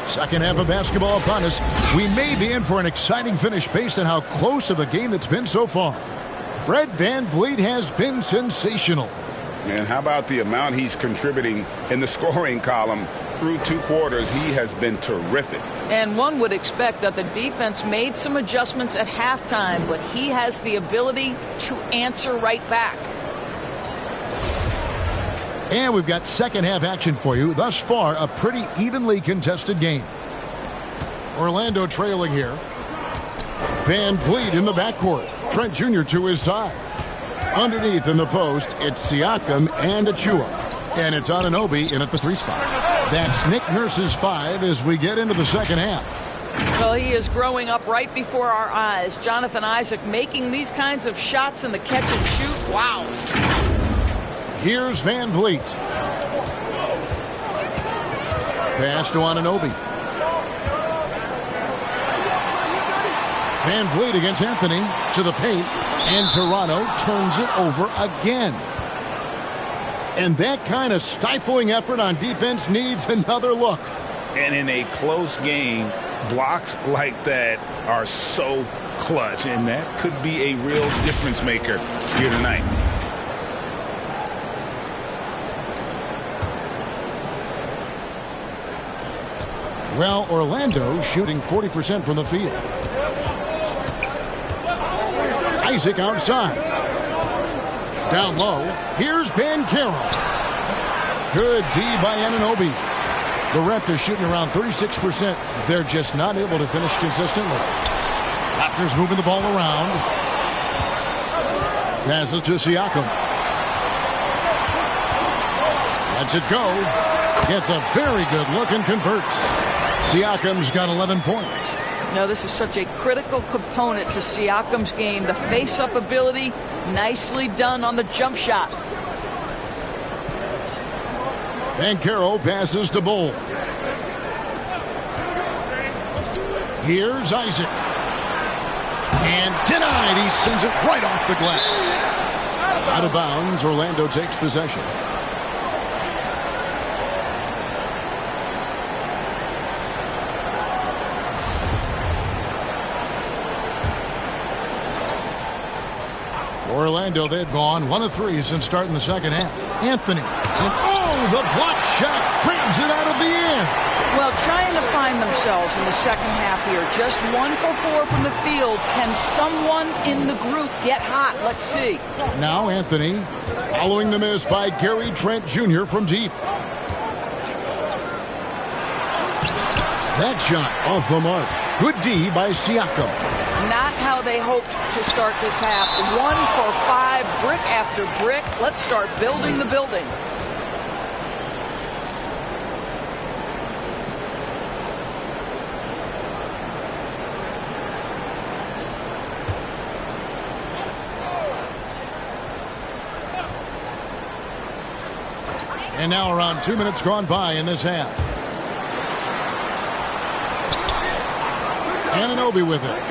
Second half of basketball upon us. We may be in for an exciting finish based on how close of a game it's been so far. Fred Van Vliet has been sensational. And how about the amount he's contributing in the scoring column through 2 quarters? He has been terrific. And one would expect that the defense made some adjustments at halftime, but he has the ability to answer right back. And we've got second half action for you. Thus far, a pretty evenly contested game. Orlando trailing here. Van Vliet in the backcourt. Trent Jr. to his side. Underneath in the post, it's Siakam and Achua. And it's Anunoby in at the 3 spot. That's Nick Nurse's 5 as we get into the second half. Well, he is growing up right before our eyes. Jonathan Isaac making these kinds of shots in the catch and shoot. Wow. Here's Van Vliet. Pass to Anunoby. Van Vliet against Anthony to the paint, and Toronto turns it over again. And that kind of stifling effort on defense needs another look. And in a close game, blocks like that are so clutch, and that could be a real difference maker here tonight. Well, Orlando shooting 40% from the field. Isaac outside. Down low. Here's Banchero. Good D by Anunoby. The Raptors shooting around 36%. They're just not able to finish consistently. Raptors moving the ball around. Passes to Siakam. Lets it go. Gets a very good look and converts. Siakam's got 11 points. No, this is such a critical component to Siakam's game. The face-up ability, nicely done on the jump shot. Banchero passes to Bull. Here's Isaac. And denied. He sends it right off the glass. Out of bounds, Orlando takes possession. Orlando, they've gone 1 of 3 since starting the second half. Anthony. And the block shot grabs it out of the air. Well, trying to find themselves in the second half here. Just 1 for 4 from the field. Can someone in the group get hot? Let's see. Now Anthony following the miss by Gary Trent Jr. from deep. That shot off the mark. Good D by Siakam. Not how they hoped to start this half. 1 for 5, brick after brick. Let's start building the building. And now around 2 minutes gone by in this half. Anunoby with it.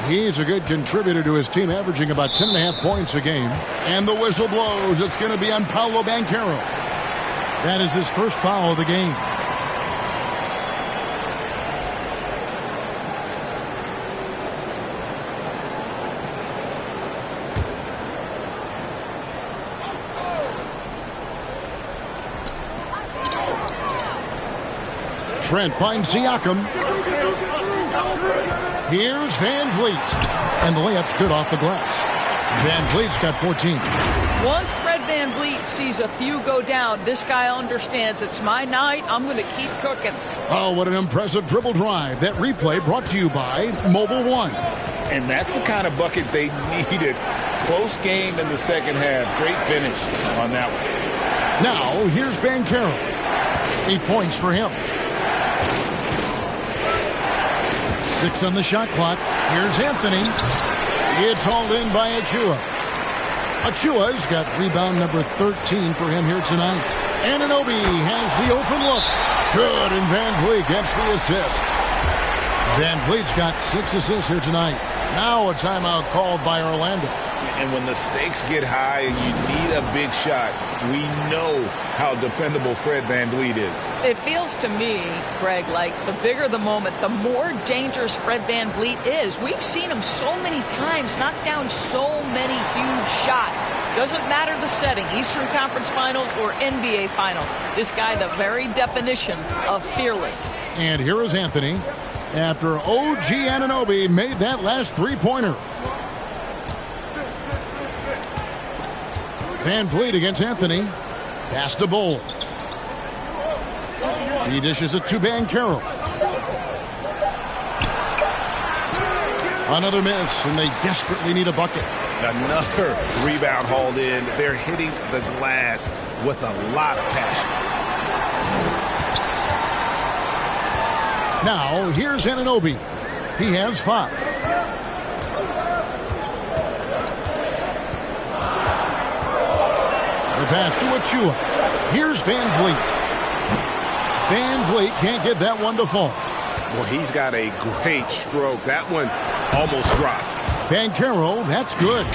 He's a good contributor to his team, averaging about 10.5 points a game. And the whistle blows. It's going to be on Paolo Banchero. That is his first foul of the game. Trent finds Siakam. Here's Van Vliet. And the layup's good off the glass. Van Vliet's got 14. Once Fred Van Vliet sees a few go down, this guy understands it's my night. I'm going to keep cooking. Oh, what an impressive dribble drive. That replay brought to you by Mobile One. And that's the kind of bucket they needed. Close game in the second half. Great finish on that one. Now, here's Banchero. 8 points for him. 6 on the shot clock. Here's Anthony. It's hauled in by Achua. Achua's got rebound number 13 for him here tonight. Anunoby has the open look. Good, and Van Vliet gets the assist. Van Vliet's got 6 assists here tonight. Now a timeout called by Orlando. And when the stakes get high and you need a big shot, we know how dependable Fred Van Vliet is. It feels to me, Greg, like the bigger the moment, the more dangerous Fred Van Vliet is. We've seen him so many times knock down so many huge shots. Doesn't matter the setting, Eastern Conference Finals or NBA Finals. This guy, the very definition of fearless. And here is Anthony after OG Anunoby made that last three-pointer. Van Vliet against Anthony. Pass to Bull. He dishes it to Banchero. Another miss, and they desperately need a bucket. Another rebound hauled in. They're hitting the glass with a lot of passion. Now, here's Anunoby. He has 5. The pass to Achua. Here's Van Vliet. Van Vliet can't get that one to fall. Well, he's got a great stroke. That one almost dropped. Banchero, that's good.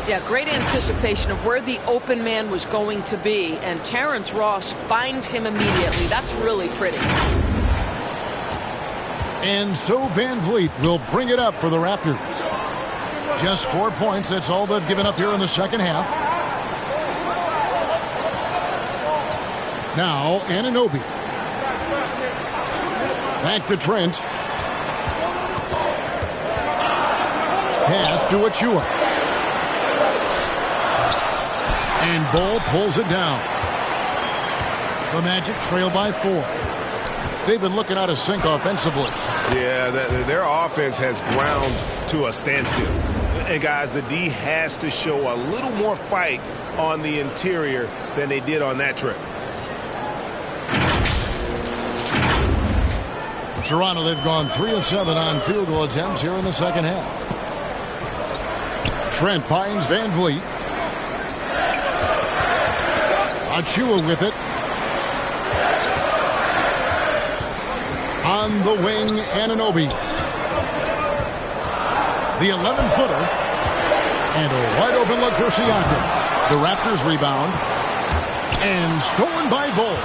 Yeah, great anticipation of where the open man was going to be, and Terrence Ross finds him immediately. That's really pretty. And so Van Vliet will bring it up for the Raptors. Just 4 points. That's all they've given up here in the second half. Now, Anunoby. Back to Trent. Pass to Achua. And Bull pulls it down. The Magic trail by 4. They've been looking out of sync offensively. Yeah, their offense has ground to a standstill. And, guys, the D has to show a little more fight on the interior than they did on that trip. Toronto, they've gone 3 of 7 on field goal attempts here in the second half. Trent finds Van Vliet. Achua with it. On the wing, Anunoby. The 11-footer. And a wide open look for Siakam. The Raptors rebound. And stolen by Bull.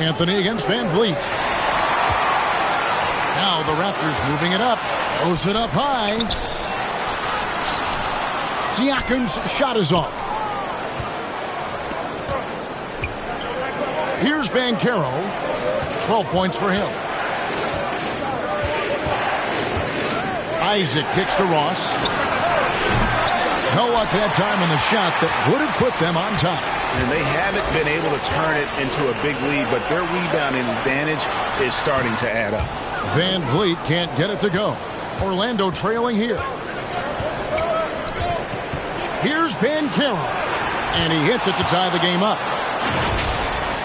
Anthony against Van Vliet. Now the Raptors moving it up. Throws it up high. Siakam's shot is off. Here's Banchero. 12 points for him. Isaac kicks to Ross. No luck that time in the shot that would have put them on top. And they haven't been able to turn it into a big lead, but their rebounding advantage is starting to add up. Van Vliet can't get it to go. Orlando trailing here. Here's Banchero. And he hits it to tie the game up.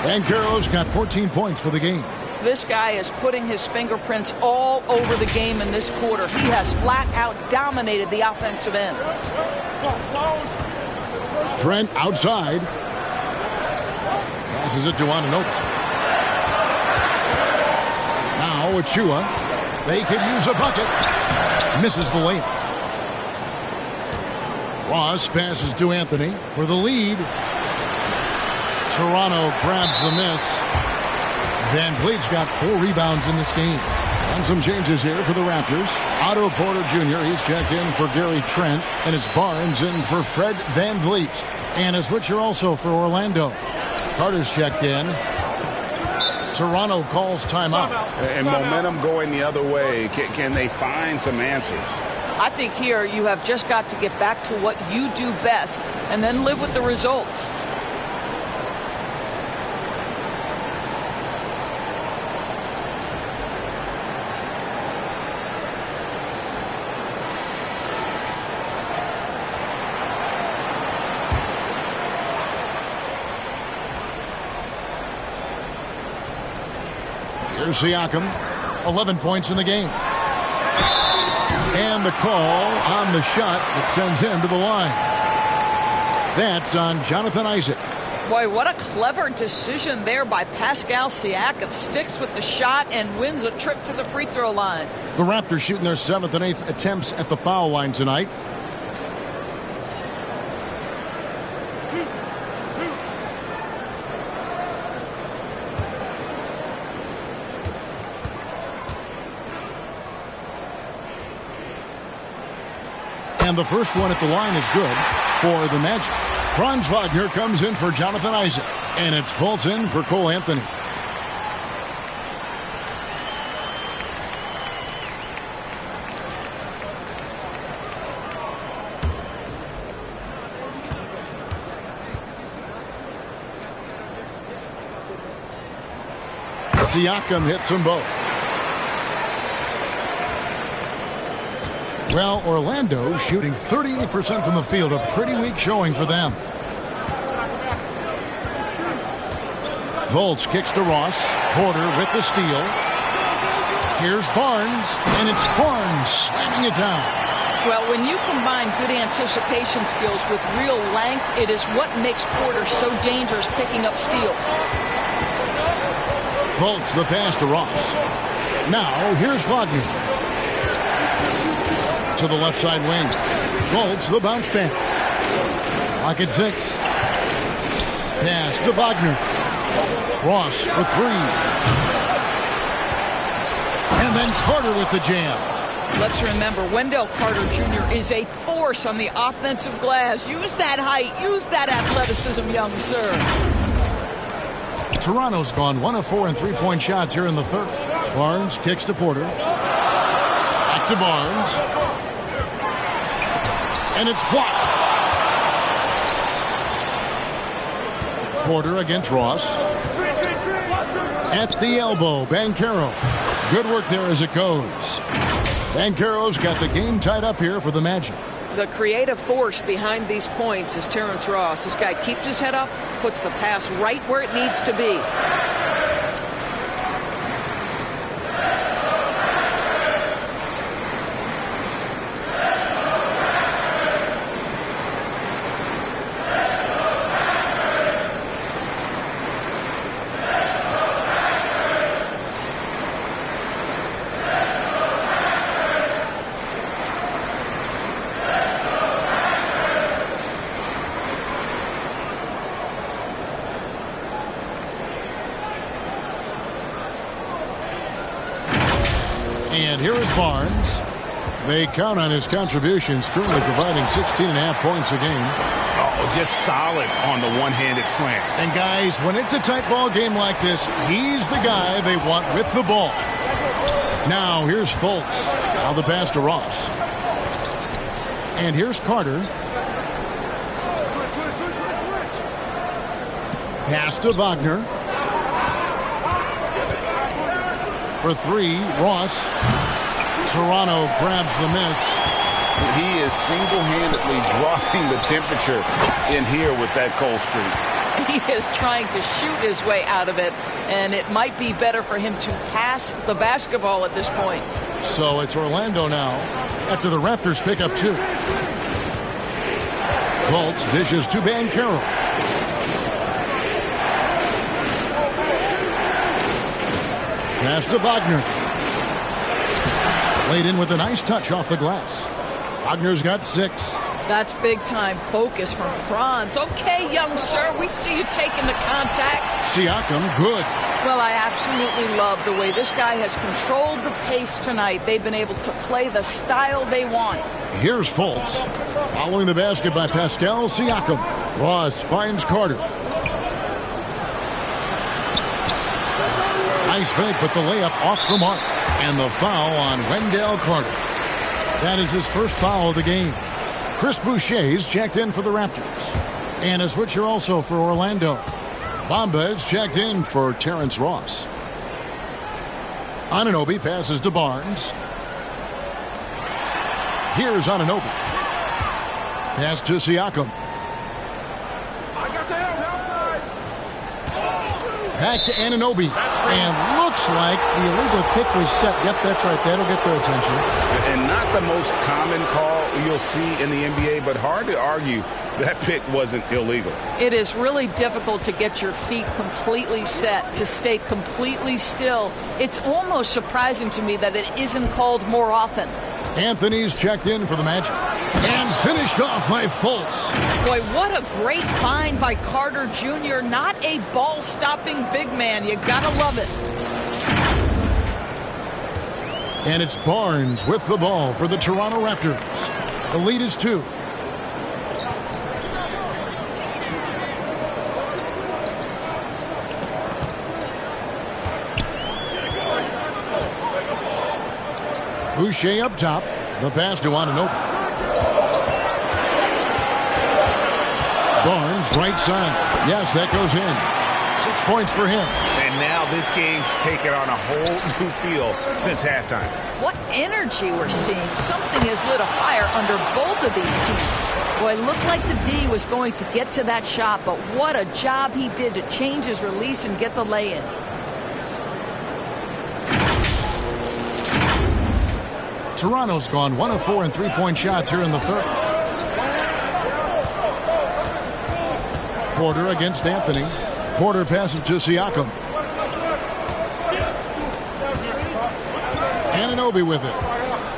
Banchero's got 14 points for the game. This guy is putting his fingerprints all over the game in this quarter. He has flat out dominated the offensive end. Trent outside. Passes it to Anunoby. Now Achua. They could use a bucket. Misses the layup. Ross passes to Anthony for the lead. Toronto grabs the miss. Van Vliet's got 4 rebounds in this game. And some changes here for the Raptors. Otto Porter Jr., he's checked in for Gary Trent. And it's Barnes in for Fred Van Vliet. And a switcher also for Orlando. Carter's checked in. Toronto calls timeout. And momentum going the other way. Can they find some answers? I think here you have just got to get back to what you do best and then live with the results. Here's Siakam, 11 points in the game. And the call on the shot that sends him to the line. That's on Jonathan Isaac. Boy, what a clever decision there by Pascal Siakam. Sticks with the shot and wins a trip to the free throw line. The Raptors shooting their 7th and 8th attempts at the foul line tonight. And the first one at the line is good for the Magic. Franz Wagner comes in for Jonathan Isaac. And it's Fultz in for Cole Anthony. Siakam hits them both. Well, Orlando shooting 38% from the field, a pretty weak showing for them. Fultz kicks to Ross. Porter with the steal. Here's Barnes, and it's Barnes slamming it down. Well, when you combine good anticipation skills with real length, it is what makes Porter so dangerous picking up steals. Fultz the pass to Ross. Now, here's Wagner. to the left side wing. Fultz, the bounce pass. Lock at 6. Pass to Wagner. Ross for 3. And then Carter with the jam. Let's remember, Wendell Carter Jr. is a force on the offensive glass. Use that height. Use that athleticism, young sir. Toronto's gone 1 of 4 in three-point shots here in the third. Barnes kicks to Porter. Back to Barnes. And it's blocked. Porter against Ross. At the elbow, Banchero. Good work there as it goes. Banchero's got the game tied up here for the Magic. The creative force behind these points is Terrence Ross. This guy keeps his head up, puts the pass right where it needs to be. And here is Barnes. They count on his contributions, currently providing 16.5 points a game. Oh, just solid on the one-handed slam. And guys, when it's a tight ball game like this, he's the guy they want with the ball. Now here's Fultz. Now the pass to Ross. And here's Carter. Pass to Wagner. For 3, Ross. Toronto grabs the miss. He is single-handedly dropping the temperature in here with that cold streak. He is trying to shoot his way out of it, and it might be better for him to pass the basketball at this point. So it's Orlando now after the Raptors pick up 2. Fultz dishes to Banchero. Pass to Wagner. Laid in with a nice touch off the glass. Wagner's got 6. That's big time focus from Franz. Okay, young sir, we see you taking the contact. Siakam, good. Well, I absolutely love the way this guy has controlled the pace tonight. They've been able to play the style they want. Here's Fultz. Following the basket by Pascal Siakam. Ross finds Carter. Nice fake, but the layup off the mark. And the foul on Wendell Carter. That is his first foul of the game. Chris Boucher's checked in for the Raptors. And a switcher also for Orlando. Bamba is checked in for Terrence Ross. Anunoby passes to Barnes. Here's Anunoby. Pass to Siakam. Back to Anunoby. And looks like the illegal kick was set. Yep, that's right. That'll get their attention. And not the most common call you'll see in the NBA, but hard to argue that pick wasn't illegal. It is really difficult to get your feet completely set, to stay completely still. It's almost surprising to me that it isn't called more often. Anthony's checked in for the Magic. And finished off by Fultz. Boy, what a great find by Carter Jr. Not a ball-stopping big man. You gotta love it. And it's Barnes with the ball for the Toronto Raptors. The lead is 2. Boucher up top. The pass to Anunoby. Barnes, right side. Yes, that goes in. 6 points for him. And now this game's taken on a whole new feel since halftime. What energy we're seeing. Something has lit a fire under both of these teams. Boy, it looked like the D was going to get to that shot, but what a job he did to change his release and get the lay-in. Toronto's gone 1 of 4 in three-point shots here in the third. Porter against Anthony. Porter passes to Siakam. Anunoby with it.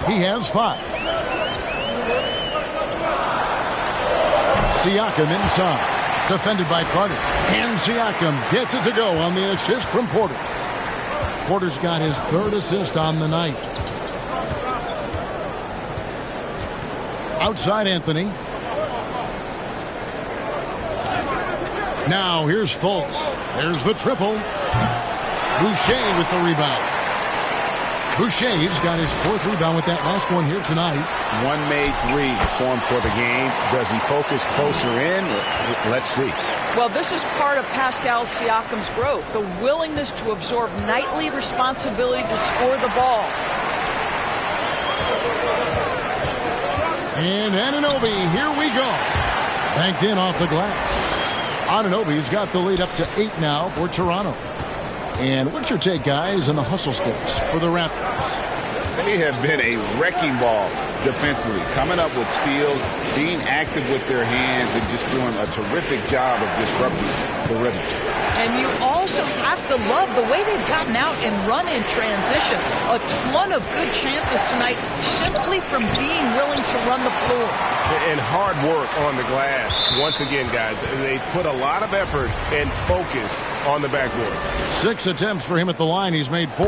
He has 5. Siakam inside. Defended by Carter. And Siakam gets it to go on the assist from Porter. Porter's got his third assist on the night. Outside Anthony. Now here's Fultz. There's the triple. Boucher with the rebound. Boucher's got his fourth rebound with that last one here tonight. One made three for him for the game. Does he focus closer in? Let's see. Well, this is part of Pascal Siakam's growth, the willingness to absorb nightly responsibility to score the ball. And Anunoby, here we go. Banked in off the glass. Anunoby's got the lead up to 8 now for Toronto. And what's your take, guys, on the hustle sticks for the Raptors? They have been a wrecking ball defensively, coming up with steals, being active with their hands, and just doing a terrific job of disrupting the rhythm. And you also have to love the way they've gotten out and run in transition. A ton of good chances tonight simply from being willing to run the floor. And hard work on the glass. Once again, guys, they put a lot of effort and focus on the backboard. 6 attempts for him at the line. He's made 4.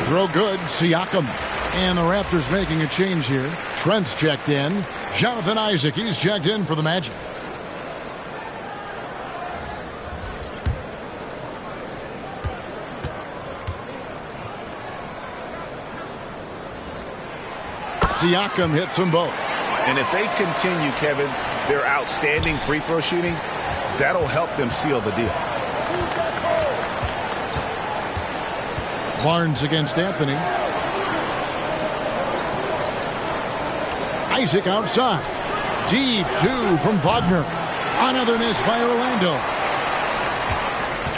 Throw good, Siakam. And the Raptors making a change here. Trent's checked in. Jonathan Isaac, he's checked in for the Magic. Siakam hits them both. And if they continue, Kevin, their outstanding free throw shooting, that'll help them seal the deal. Barnes against Anthony. Isaac outside. Deep 2 from Wagner. Another miss by Orlando.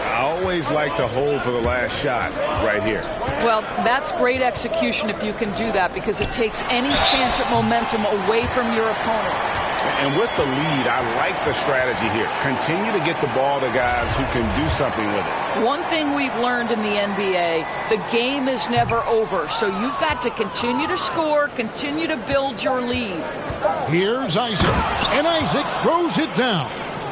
I always like to hold for the last shot right here. Well, that's great execution if you can do that, because it takes any chance at momentum away from your opponent. And with the lead, I like the strategy here. Continue to get the ball to guys who can do something with it. One thing we've learned in the NBA, the game is never over. So you've got to continue to score, continue to build your lead. Here's Isaac. And Isaac throws it down.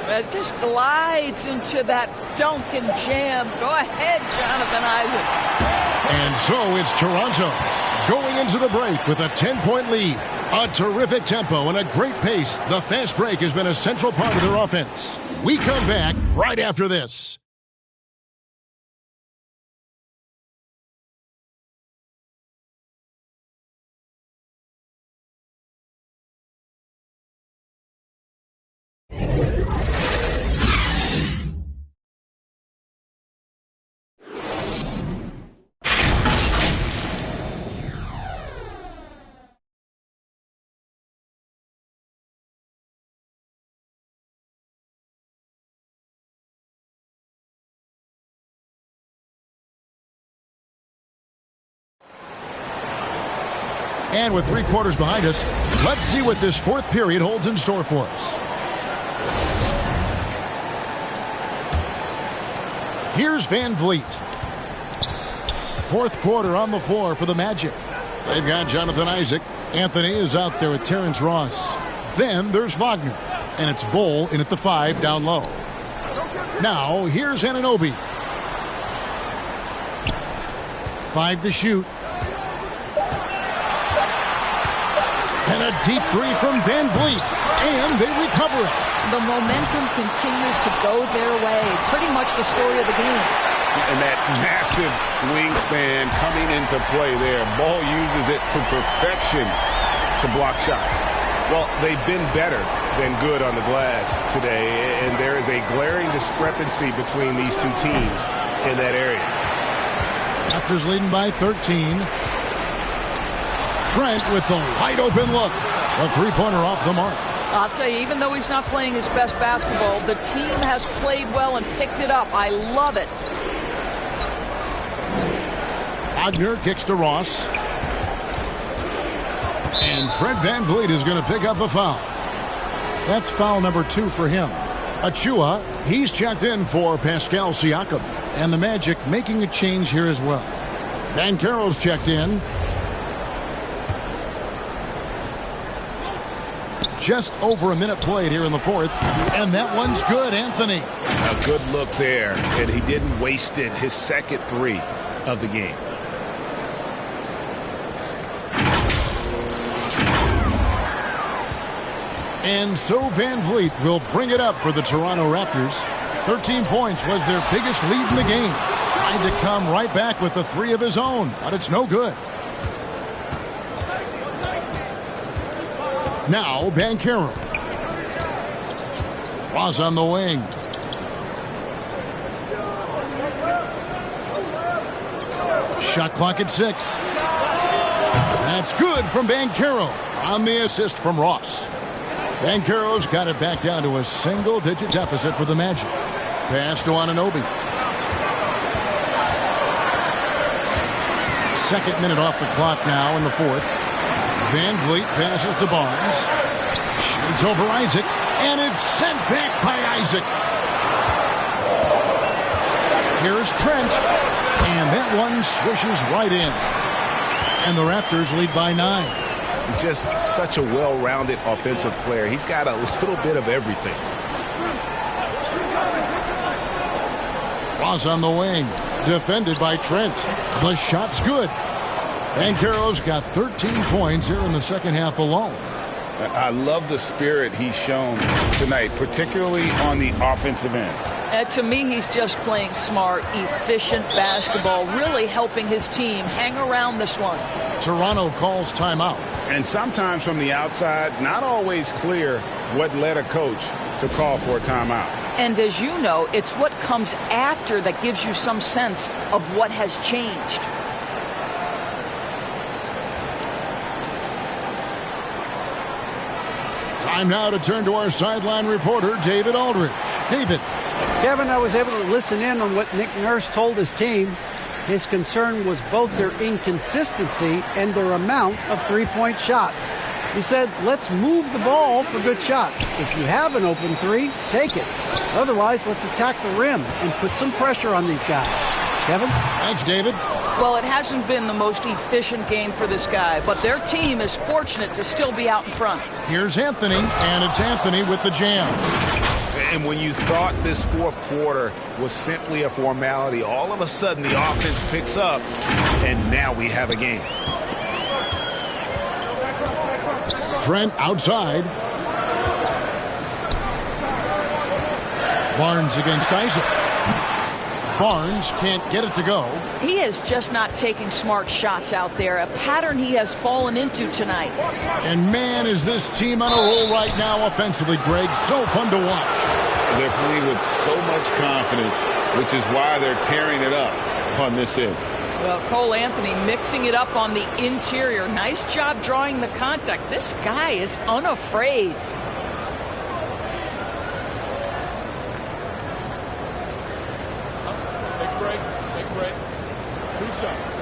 It just glides into that dunk and jam. Go ahead, Jonathan Isaac. And so it's Toronto going into the break with a 10-point lead. A terrific tempo and a great pace. The fast break has been a central part of their offense. We come back right after this. And with 3 quarters behind us, let's see what this fourth period holds in store for us. Here's Van Vliet. Fourth quarter on the floor for the Magic. They've got Jonathan Isaac. Anthony is out there with Terrence Ross. Then there's Wagner. And it's Bull in at the 5 down low. Now here's Anunoby. 5 to shoot. And a deep 3 from Van Vliet. And they recover it. The momentum continues to go their way. Pretty much the story of the game. And that massive wingspan coming into play there. Ball uses it to perfection to block shots. Well, they've been better than good on the glass today, and there is a glaring discrepancy between these two teams in that area. Raptors leading by 13. Trent with the wide open look. A 3-pointer off the mark. I'll tell you, even though he's not playing his best basketball, the team has played well and picked it up. I love it. Wagner kicks to Ross. And Fred Van Vliet is going to pick up the foul. That's foul number 2 for him. Achua, he's checked in for Pascal Siakam. And the Magic making a change here as well. Banchero's checked in. just over a minute played here in the fourth. And that one's good, Anthony. A good look there, and he didn't waste it. His second three of the game. And so Van Vliet will bring it up for the Toronto Raptors. 13 points was their biggest lead in the game. Tried to come right back with the three of his own, but it's no good. Now Banchero. Ross on the wing. Shot clock at 6. That's good from Banchero on the assist from Ross. Banchero's got it back down to a single-digit deficit for the Magic. Pass to Anunoby. Second minute off the clock now in the fourth. Van Vliet passes to Barnes. Shoots over Isaac. And it's sent back by Isaac. Here's Trent. And that one swishes right in. And the Raptors lead by 9. Just such a well-rounded offensive player. He's got a little bit of everything. Ross on the wing. Defended by Trent. The shot's good. Banchero's got 13 points here in the second half alone. I love the spirit he's shown tonight, particularly on the offensive end. To me, he's just playing smart, efficient basketball, really helping his team hang around this one. Toronto calls timeout. And sometimes from the outside, not always clear what led a coach to call for a timeout. And as you know, it's what comes after that gives you some sense of what has changed. Time now to turn to our sideline reporter, David Aldridge. David. Kevin, I was able to listen in on what Nick Nurse told his team. His concern was both their inconsistency and their amount of three-point shots. He said, let's move the ball for good shots. If you have an open three, take it. Otherwise, let's attack the rim and put some pressure on these guys. Kevin? Thanks, David. Well, it hasn't been the most efficient game for this guy, but their team is fortunate to still be out in front. Here's Anthony, and it's Anthony with the jam. And when you thought this fourth quarter was simply a formality, all of a sudden the offense picks up, and now we have a game. Trent outside. Barnes against Isaac. Barnes can't get it to go. He is just not taking smart shots out there, a pattern he has fallen into tonight. And man, is this team on a roll right now offensively, Greg. So fun to watch. They're playing with so much confidence, which is why they're tearing it up on this end. Well, Cole Anthony mixing it up on the interior. Nice job drawing the contact. This guy is unafraid. Take a break. Take a break. 2 seconds.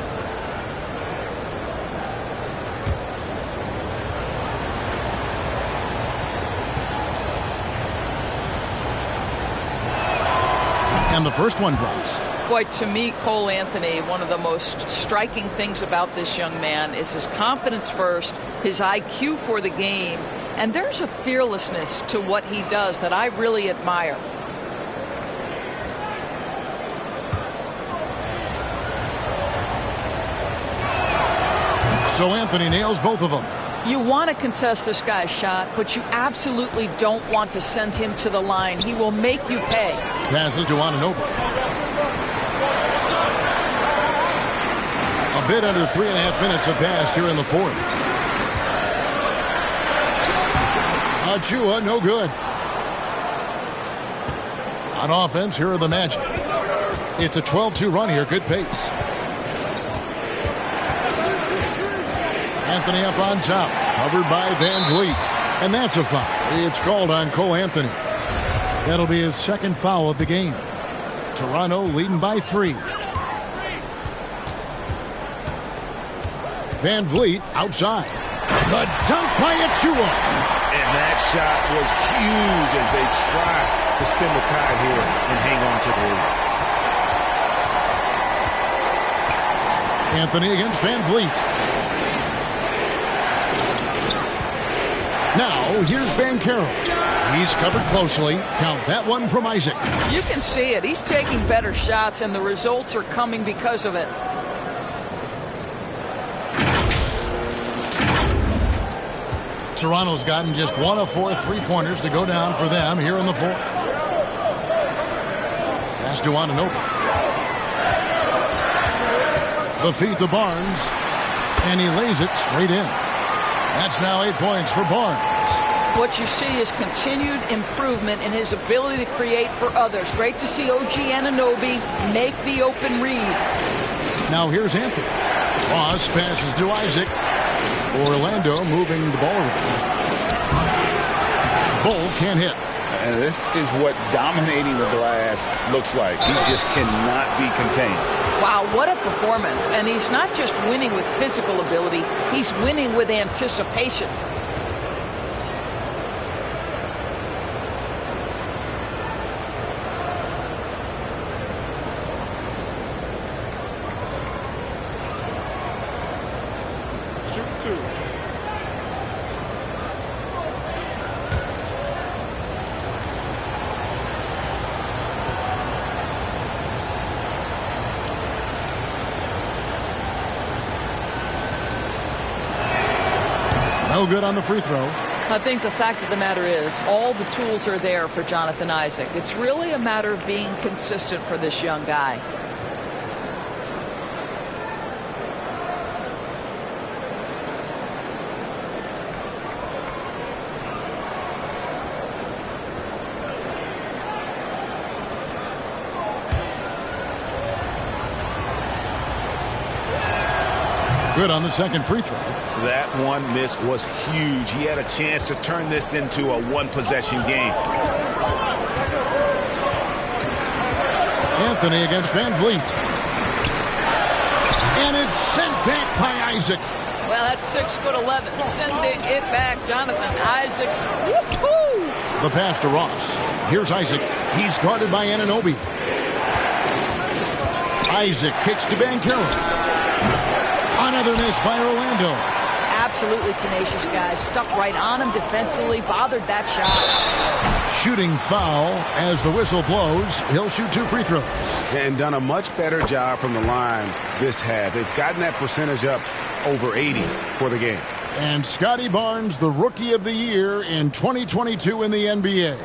And the first one drops. Boy, to me, Cole Anthony, one of the most striking things about this young man is his confidence first, his IQ for the game, and there's a fearlessness to what he does that I really admire. So Anthony nails both of them. You want to contest this guy's shot, but you absolutely don't want to send him to the line. He will make you pay. Passes to Anunoby. A bit under 3.5 minutes have passed here in the fourth. Achua, no good. On offense, here are the Magic. It's a 12-2 run here. Good pace. Anthony up on top, covered by Van Vliet. And that's a foul. It's called on Cole Anthony. That'll be his second foul of the game. Toronto leading by 3. Van Vliet outside. The dunk by Achua. And that shot was huge as they try to stem the tide here and hang on to the lead. Anthony against Van Vliet. Now, here's Banchero. He's covered closely. Count that one from Isaac. You can see it. He's taking better shots, and the results are coming because of it. Toronto's gotten just 1 of 4 3-pointers to go down for them here in the fourth. Pass to Anunoby. The feed to Barnes, and he lays it straight in. That's now 8 points for Barnes. What you see is continued improvement in his ability to create for others. Great to see OG Anunoby make the open read. Now here's Anthony. Ross passes to Isaac. Orlando moving the ball around. Bull can't hit. And this is what dominating the glass looks like. He just cannot be contained. Wow, what a performance. And he's not just winning with physical ability, he's winning with anticipation. Shoot 2. No good on the free throw. I think the fact of the matter is all the tools are there for Jonathan Isaac. It's really a matter of being consistent for this young guy. Good on the second free throw. That one miss was huge. He had a chance to turn this into a one-possession game. Anthony against Van Vliet. And it's sent back by Isaac. Well, that's 6'11", sending it back. Jonathan Isaac. Woo-hoo! The pass to Ross. Here's Isaac. He's guarded by Anunoby. Isaac kicks to Banchero. Another miss by Orlando. Absolutely tenacious guys. Stuck right on him defensively. Bothered that shot. Shooting foul as the whistle blows. He'll shoot 2 free throws. And done a much better job from the line this half. They've gotten that percentage up over 80 for the game. And Scotty Barnes, the Rookie of the Year in 2022 in the NBA.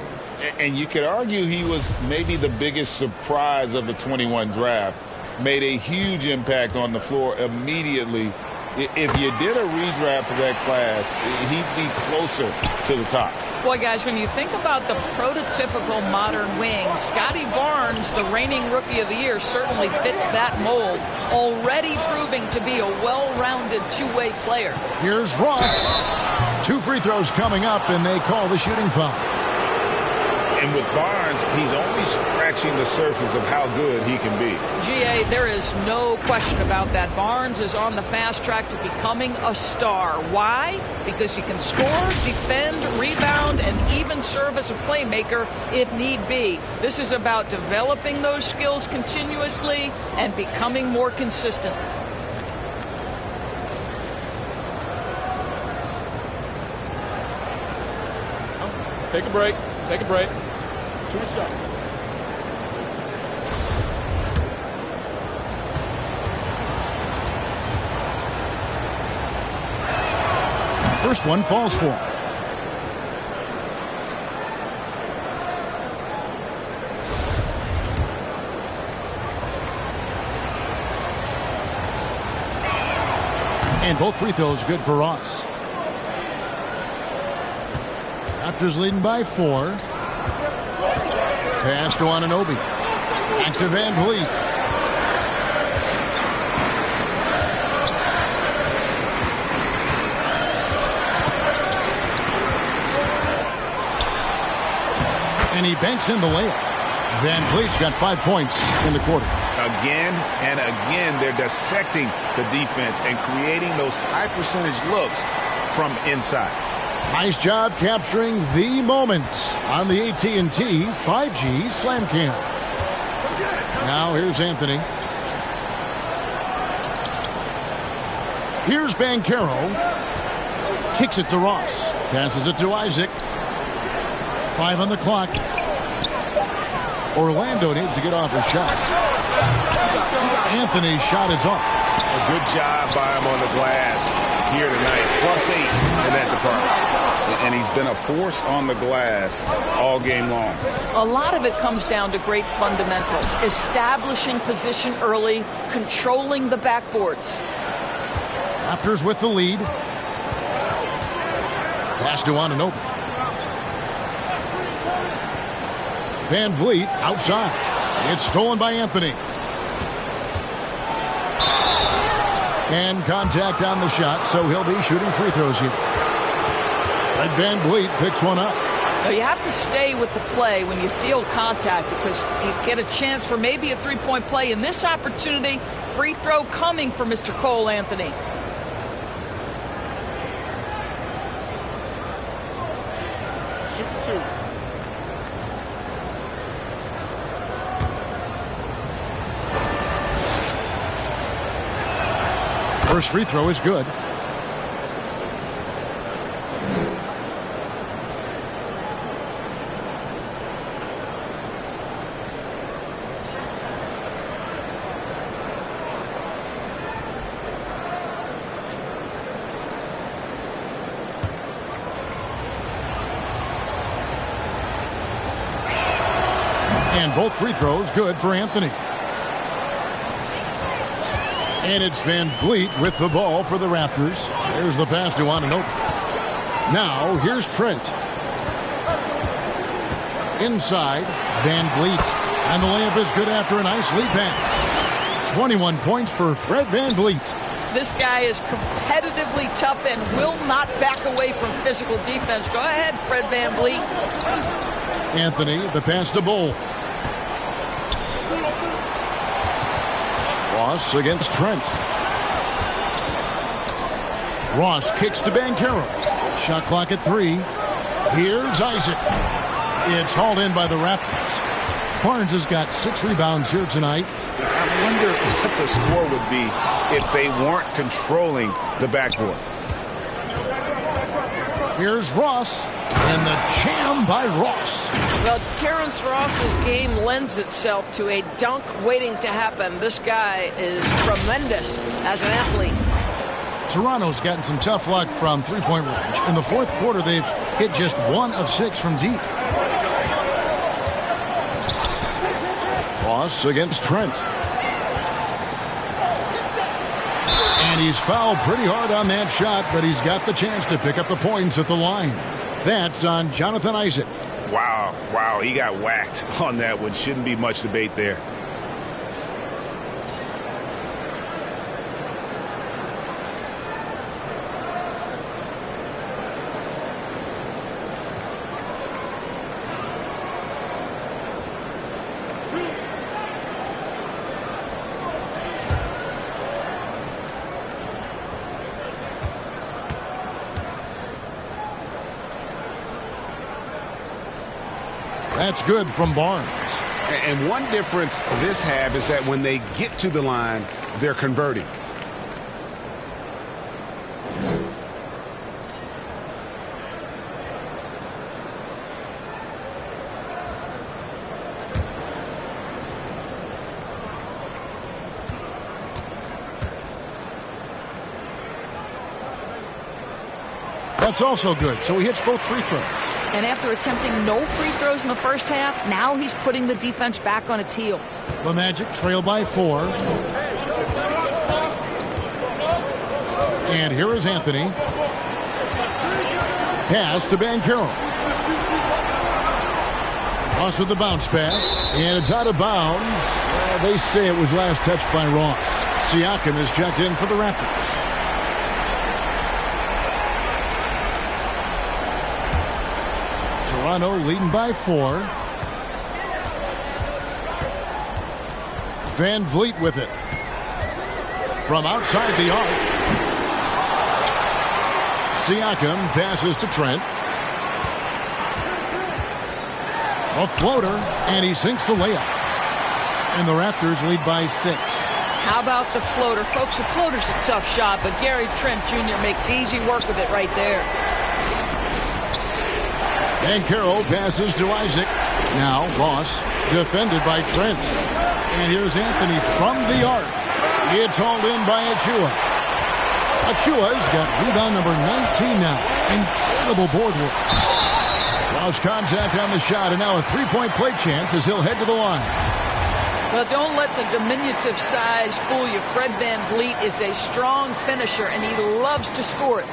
And you could argue he was maybe the biggest surprise of the 21 draft. Made a huge impact on the floor immediately. If you did a redraft for that class, he'd be closer to the top. Boy, guys, when you think about the prototypical modern wing, Scotty Barnes, the reigning Rookie of the Year, certainly fits that mold, already proving to be a well-rounded two-way player. Here's Ross. 2 free throws coming up, and they call the shooting foul. And with Barnes, he's only scratching the surface of how good he can be. GA, there is no question about that. Barnes is on the fast track to becoming a star. Why? Because he can score, defend, rebound, and even serve as a playmaker if need be. This is about developing those skills continuously and becoming more consistent. Take a break. Take a break. 2 shots. First one falls for him. And both free throws good for Ross. Raptors leading by 4. Pass to Anunoby. Back to Van Vliet. And he banks in the layup. Van Vliet's got 5 points in the quarter. Again and again, they're dissecting the defense and creating those high percentage looks from inside. Nice job capturing the moment on the AT&T 5G Slam Cam. Now here's Anthony. Here's Banchero. Kicks it to Ross. Passes it to Isaac. 5 on the clock. Orlando needs to get off a shot. Anthony's shot is off. A good job by him on the glass here tonight. +8 in that department. And he's been a force on the glass all game long. A lot of it comes down to great fundamentals. Establishing position early, controlling the backboards. Raptors with the lead. Pass to Anunoby. Van Vliet outside. It's stolen by Anthony. And contact on the shot, so he'll be shooting free throws here. Fred Van Vliet picks one up. Now you have to stay with the play when you feel contact because you get a chance for maybe a three-point play. In this opportunity, free throw coming for Mr. Cole Anthony. First free throw is good. And both free throws good for Anthony. And it's Van Vliet with the ball for the Raptors. There's the pass to Anunoby. Now, here's Trent. Inside, Van Vliet. And the layup is good after a nice lead pass. 21 points for Fred Van Vliet. This guy is competitively tough and will not back away from physical defense. Go ahead, Fred Van Vliet. Anthony, the pass to Bull. Ross against Trent. Ross kicks to Banchero. Shot clock at 3. Here's Isaac. It's hauled in by the Raptors. Barnes has got 6 rebounds here tonight. I wonder what the score would be if they weren't controlling the backboard. Here's Ross. And the jam by Ross. Well, Terrence Ross's game lends itself to a dunk waiting to happen. This guy is tremendous as an athlete. Toronto's gotten some tough luck from three-point range. In the fourth quarter, they've hit just 1 of 6 from deep. Ross against Trent. And he's fouled pretty hard on that shot, but he's got the chance to pick up the points at the line. That's on Jonathan Isaac. Wow, he got whacked on that one. Shouldn't be much debate there. That's good from Barnes. And one difference this half is that when they get to the line, they're converting. That's also good. So he hits both free throws. And after attempting no free throws in the first half, now he's putting the defense back on its heels. The Magic trail by 4. And here is Anthony. Pass to Banchero. Ross with the bounce pass. And it's out of bounds. They say it was last touched by Ross. Siakam is checked in for the Raptors. Toronto leading by 4. Van Vliet with it. From outside the arc. Siakam passes to Trent. A floater, and he sinks the layup. And the Raptors lead by 6. How about the floater? Folks, the floater's a tough shot, but Gary Trent Jr. makes easy work of it right there. And Carroll passes to Isaac. Now Ross defended by Trent. And here's Anthony from the arc. It's hauled in by Achua. Achua's got rebound number 19 now. Incredible board work. Lost contact on the shot, and now a three-point play chance as he'll head to the line. Well, don't let the diminutive size fool you. Fred VanVleet is a strong finisher, and he loves to score it.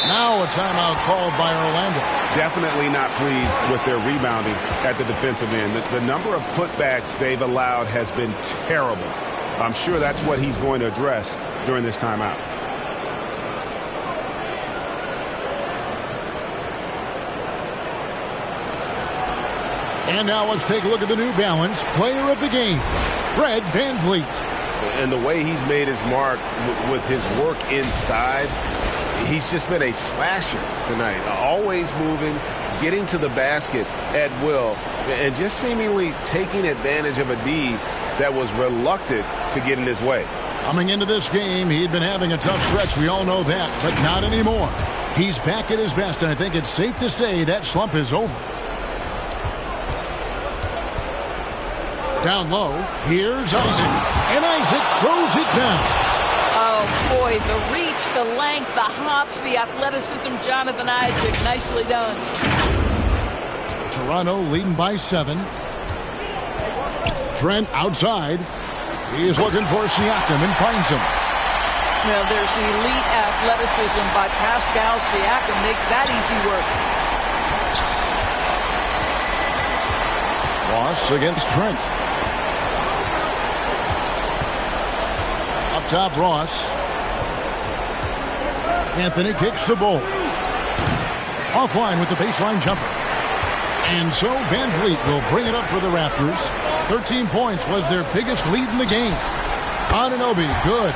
Now a timeout called by Orlando. Definitely not pleased with their rebounding at the defensive end. The number of putbacks they've allowed has been terrible. I'm sure that's what he's going to address during this timeout. And now let's take a look at the New Balance player of the game, Fred VanVleet. And the way he's made his mark with his work inside, he's just been a slasher tonight. Always moving, getting to the basket at will, and just seemingly taking advantage of a D that was reluctant to get in his way. Coming into this game, he'd been having a tough stretch. We all know that, but not anymore. He's back at his best, and I think it's safe to say that slump is over. Down low, here's Isaac, and Isaac throws it down. Oh, boy, the reach, the length, the hops, the athleticism, Jonathan Isaac, nicely done. Toronto leading by 7. Trent outside. He is looking for Siakam and finds him. Well, there's elite athleticism by Pascal Siakam, makes that easy work. Ross against Trent. Up top, Ross. Anthony kicks the ball. Offline with the baseline jumper. And so VanVleet will bring it up for the Raptors. 13 points was their biggest lead in the game. Anunoby, good.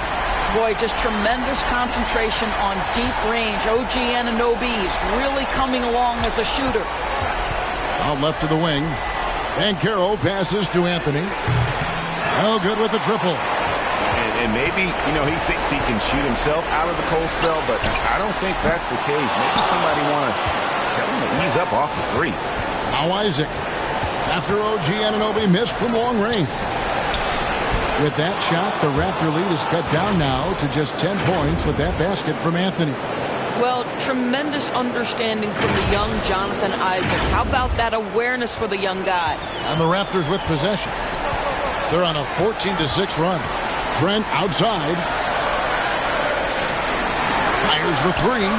Boy, just tremendous concentration on deep range. OG Anunoby is really coming along as a shooter. Out left to the wing. And Carroll passes to Anthony. Oh, good with the triple. And maybe, he thinks he can shoot himself out of the cold spell, but I don't think that's the case. Maybe somebody want to tell him to ease up off the threes. Now Isaac. After OG Anunoby missed from long range. With that shot, the Raptor lead is cut down now to just 10 points with that basket from Anthony. Well, tremendous understanding from the young Jonathan Isaac. How about that awareness for the young guy? And the Raptors with possession. They're on a 14-6 run. Trent outside. Fires the three.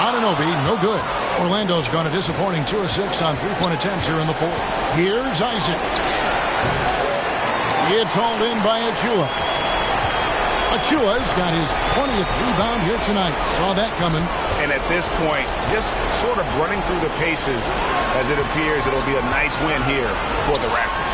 Anunoby, no good. Orlando's gone a disappointing 2 of 6 on three-point attempts here in the fourth. Here's Isaac. It's hauled in by Achua. Achua's got his 20th rebound here tonight. Saw that coming. And at this point, just sort of running through the paces as it appears it'll be a nice win here for the Raptors.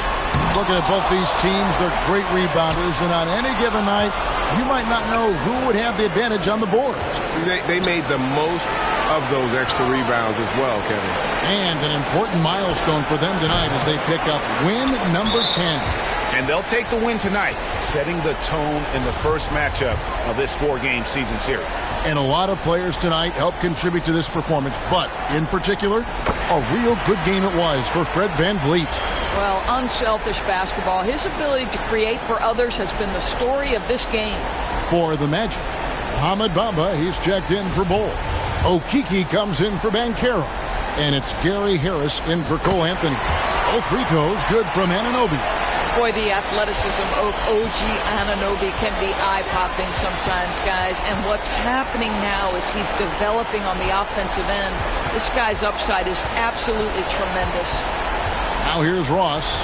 Looking at both these teams, they're great rebounders, and on any given night, you might not know who would have the advantage on the board. They made the most of those extra rebounds as well, Kevin. And an important milestone for them tonight as they pick up win number 10. And they'll take the win tonight, setting the tone in the first matchup of this 4-game season series. And a lot of players tonight helped contribute to this performance, but in particular, a real good game it was for Fred VanVleet. Well, unselfish basketball. His ability to create for others has been the story of this game. For the Magic, Hamid Bamba, he's checked in for Bull. Okeke comes in for Banchero. And it's Gary Harris in for Cole Anthony. All free throws good from Anunoby. Boy, the athleticism of OG Anunoby can be eye-popping sometimes, guys. And what's happening now is he's developing on the offensive end. This guy's upside is absolutely tremendous. Now here's Ross.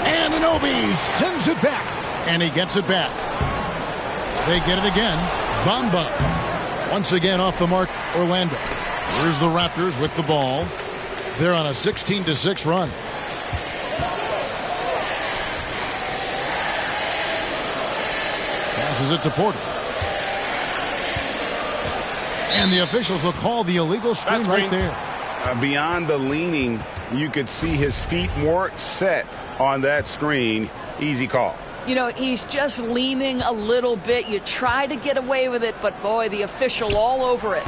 Anunoby sends it back. And he gets it back. They get it again. Bamba. Once again off the mark, Orlando. Here's the Raptors with the ball. They're on a 16-6 run. Passes it to Porter. And the officials will call the illegal screen right there. Beyond the leaning You could see his feet weren't set on that screen. Easy call. You know, he's just leaning a little bit. You try to get away with it, but boy, the official all over it.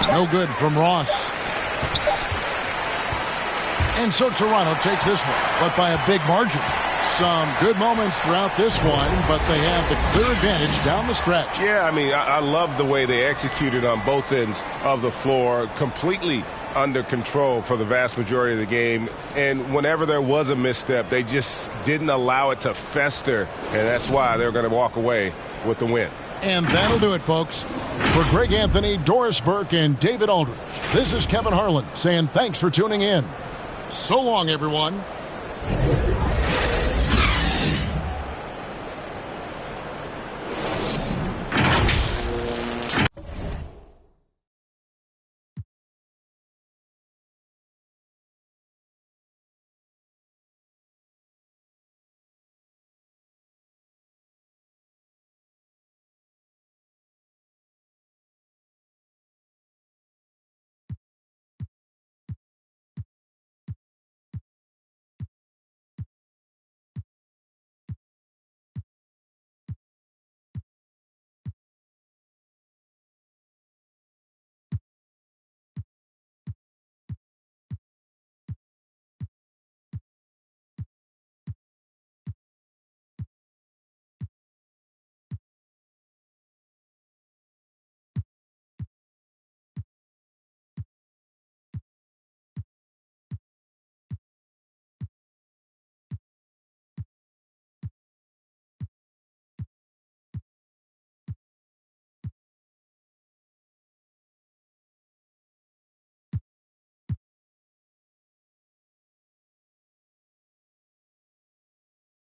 No good from Ross. And so Toronto takes this one, but by a big margin. Some good moments throughout this one, but they have the clear advantage down the stretch. Yeah, I mean, I love the way they executed on both ends of the floor, completely under control for the vast majority of the game. And whenever there was a misstep, they just didn't allow it to fester, and that's why they're going to walk away with the win. And that'll do it, folks. For Greg Anthony, Doris Burke, and David Aldridge, this is Kevin Harlan saying thanks for tuning in. So long, everyone.